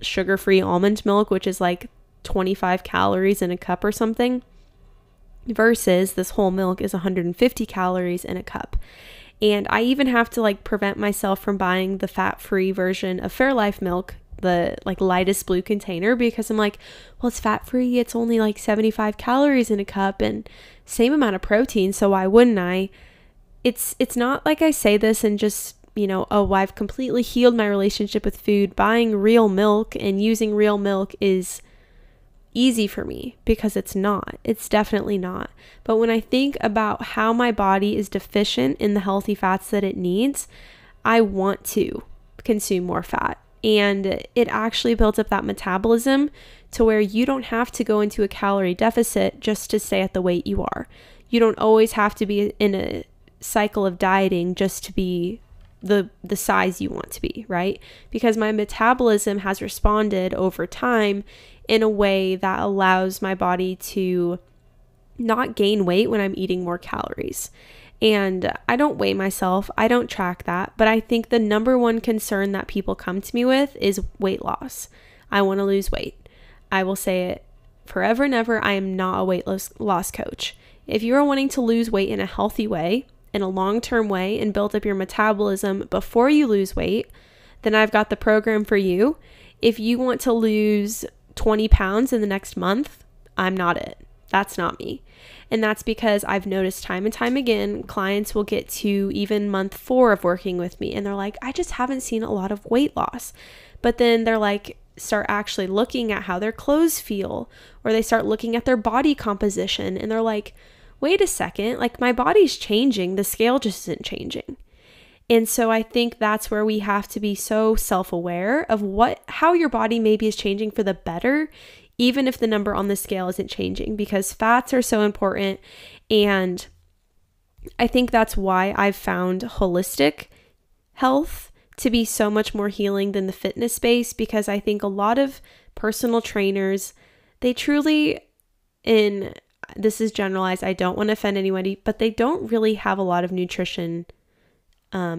sugar-free almond milk, which is like 25 calories in a cup or something, versus this whole milk is 150 calories in a cup. And I even have to prevent myself from buying the fat-free version of Fairlife milk, the lightest blue container, because I'm like, well, it's fat-free. It's only 75 calories in a cup and same amount of protein. So why wouldn't I? It's not like I say this and just, I've completely healed my relationship with food. Buying real milk and using real milk is easy for me, because it's not. It's definitely not. But when I think about how my body is deficient in the healthy fats that it needs, I want to consume more fat. And it actually builds up that metabolism to where you don't have to go into a calorie deficit just to stay at the weight you are. You don't always have to be in a cycle of dieting just to be the size you want to be, right? Because my metabolism has responded over time in a way that allows my body to not gain weight when I'm eating more calories. And I don't weigh myself. I don't track that. But I think the number one concern that people come to me with is weight loss. I want to lose weight. I will say it forever and ever. I am not a weight loss coach. If you are wanting to lose weight in a healthy way, in a long-term way, and build up your metabolism before you lose weight, then I've got the program for you. If you want to lose 20 pounds in the next month, I'm not it. That's not me. And that's because I've noticed time and time again, clients will get to even month 4 of working with me and they're like, I just haven't seen a lot of weight loss. But then they're start actually looking at how their clothes feel, or they start looking at their body composition and they're like, wait a second, my body's changing, the scale just isn't changing. And so I think that's where we have to be so self-aware of how your body maybe is changing for the better, even if the number on the scale isn't changing, because fats are so important. And I think that's why I've found holistic health to be so much more healing than the fitness space, because I think a lot of personal trainers, they truly, this is generalized, I don't want to offend anybody, but they don't really have a lot of nutrition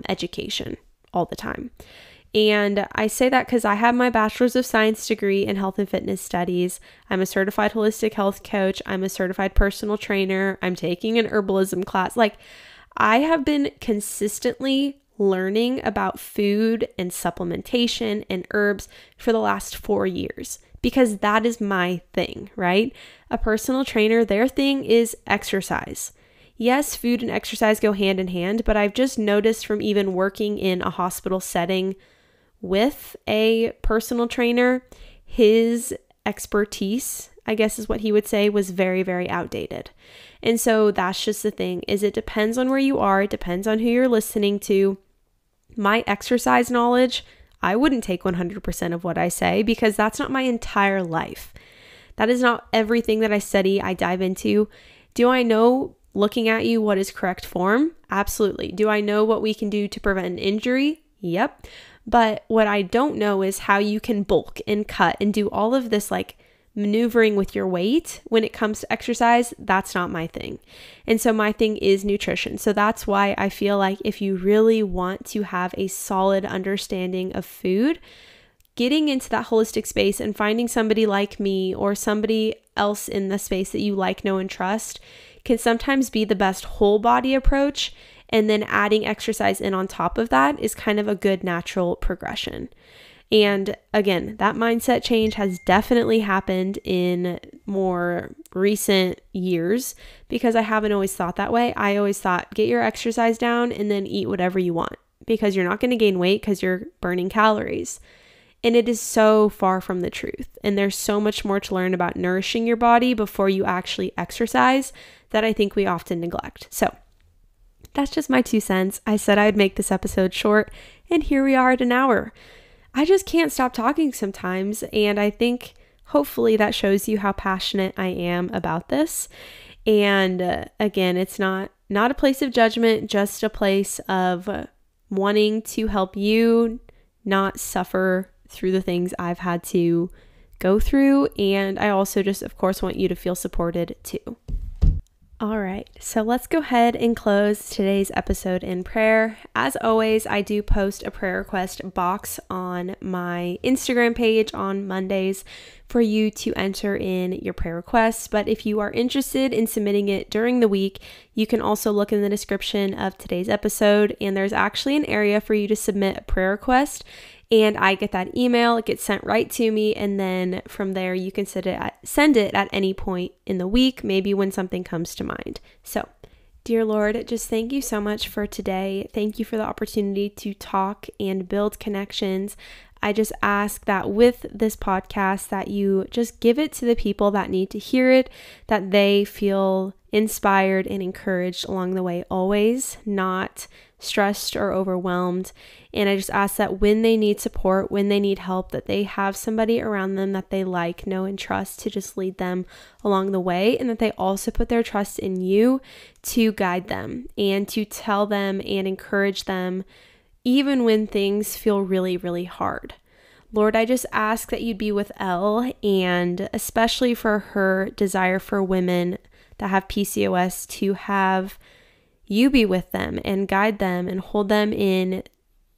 education all the time. And I say that because I have my bachelor's of science degree in health and fitness studies. I'm a certified holistic health coach. I'm a certified personal trainer. I'm taking an herbalism class. I have been consistently learning about food and supplementation and herbs for the last 4 years, because that is my thing, right? A personal trainer, their thing is exercise. Yes, food and exercise go hand in hand, but I've just noticed from even working in a hospital setting with a personal trainer, his expertise, I guess is what he would say, was very, very outdated. And so that's just the thing, is it depends on where you are. It depends on who you're listening to. My exercise knowledge, I wouldn't take 100% of what I say, because that's not my entire life. That is not everything that I study, I dive into. Do I know, looking at you, what is correct form? Absolutely. Do I know what we can do to prevent an injury? Yep. But what I don't know is how you can bulk and cut and do all of this like maneuvering with your weight when it comes to exercise. That's not my thing. And so my thing is nutrition. So that's why I feel like if you really want to have a solid understanding of food, getting into that holistic space and finding somebody like me or somebody else in the space that you like, know, and trust can sometimes be the best whole body approach. And then adding exercise in on top of that is kind of a good natural progression. And again, that mindset change has definitely happened in more recent years because I haven't always thought that way. I always thought, get your exercise down and then eat whatever you want because you're not going to gain weight because you're burning calories. And it is so far from the truth. And there's so much more to learn about nourishing your body before you actually exercise that I think we often neglect. So that's just my 2 cents. I said I'd make this episode short, and here we are at an hour. I just can't stop talking sometimes, and I think hopefully that shows you how passionate I am about this. And again, it's not a place of judgment, just a place of wanting to help you not suffer through the things I've had to go through. And I also just, of course, want you to feel supported too. All right, so let's go ahead and close today's episode in prayer. As always, I do post a prayer request box on my Instagram page on Mondays for you to enter in your prayer requests. But if you are interested in submitting it during the week, you can also look in the description of today's episode, and there's actually an area for you to submit a prayer request. And I get that email, it gets sent right to me, and then from there you can send it at any point in the week, maybe when something comes to mind. So, dear Lord, just thank you so much for today. Thank you for the opportunity to talk and build connections. I just ask that with this podcast that you just give it to the people that need to hear it, that they feel inspired and encouraged along the way always, not stressed or overwhelmed. And I just ask that when they need support, when they need help, that they have somebody around them that they like, know, and trust to just lead them along the way, and that they also put their trust in you to guide them and to tell them and encourage them even when things feel really, really hard. Lord, I just ask that you'd be with Elle, and especially for her desire for women that have PCOS to have you be with them and guide them and hold them in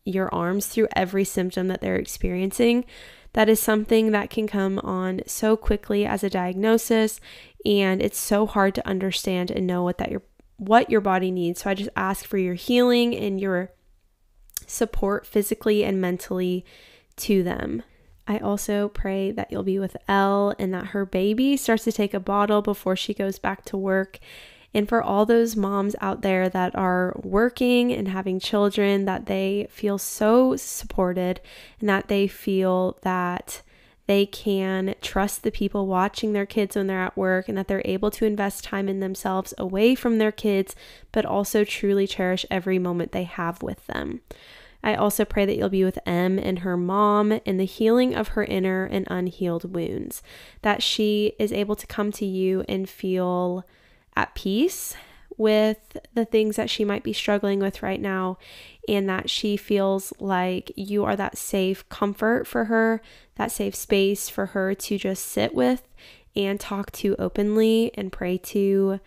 your arms through every symptom that they're experiencing. That is something that can come on so quickly as a diagnosis, and it's so hard to understand and know what your body needs. So I just ask for your healing and your support physically and mentally to them. I also pray that you'll be with Elle and that her baby starts to take a bottle before she goes back to work. And for all those moms out there that are working and having children, that they feel so supported and that they feel that they can trust the people watching their kids when they're at work, and that they're able to invest time in themselves away from their kids, but also truly cherish every moment they have with them. I also pray that you'll be with Em and her mom in the healing of her inner and unhealed wounds, that she is able to come to you and feel at peace with the things that she might be struggling with right now, and that she feels like you are that safe comfort for her, that safe space for her to just sit with and talk to openly and pray to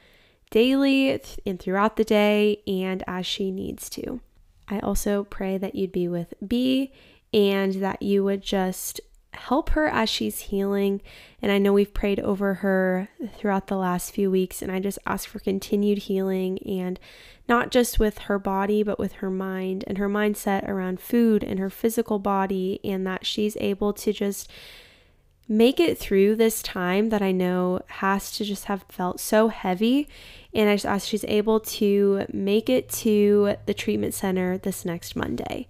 daily and throughout the day and as she needs to. I also pray that you'd be with B and that you would just help her as she's healing. And I know we've prayed over her throughout the last few weeks, and I just ask for continued healing, and not just with her body, but with her mind and her mindset around food and her physical body, and that she's able to just make it through this time that I know has to just have felt so heavy. And I just ask she's able to make it to the treatment center this next Monday.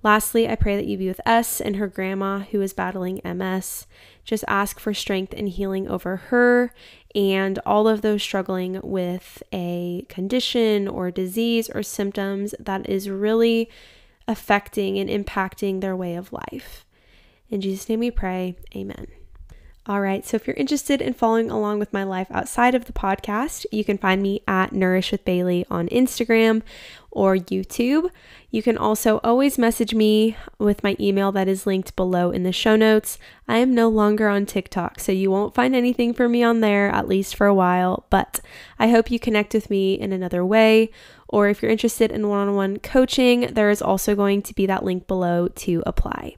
Lastly, I pray that you be with us and her grandma who is battling MS. Just ask for strength and healing over her and all of those struggling with a condition or disease or symptoms that is really affecting and impacting their way of life. In Jesus' name we pray, amen. All right, so if you're interested in following along with my life outside of the podcast, you can find me at Nourish with Bailey on Instagram or YouTube. You can also always message me with my email that is linked below in the show notes. I am no longer on TikTok, so you won't find anything from me on there, at least for a while, but I hope you connect with me in another way. Or if you're interested in one-on-one coaching, there is also going to be that link below to apply.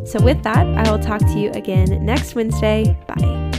So with that, I will talk to you again next Wednesday. Bye.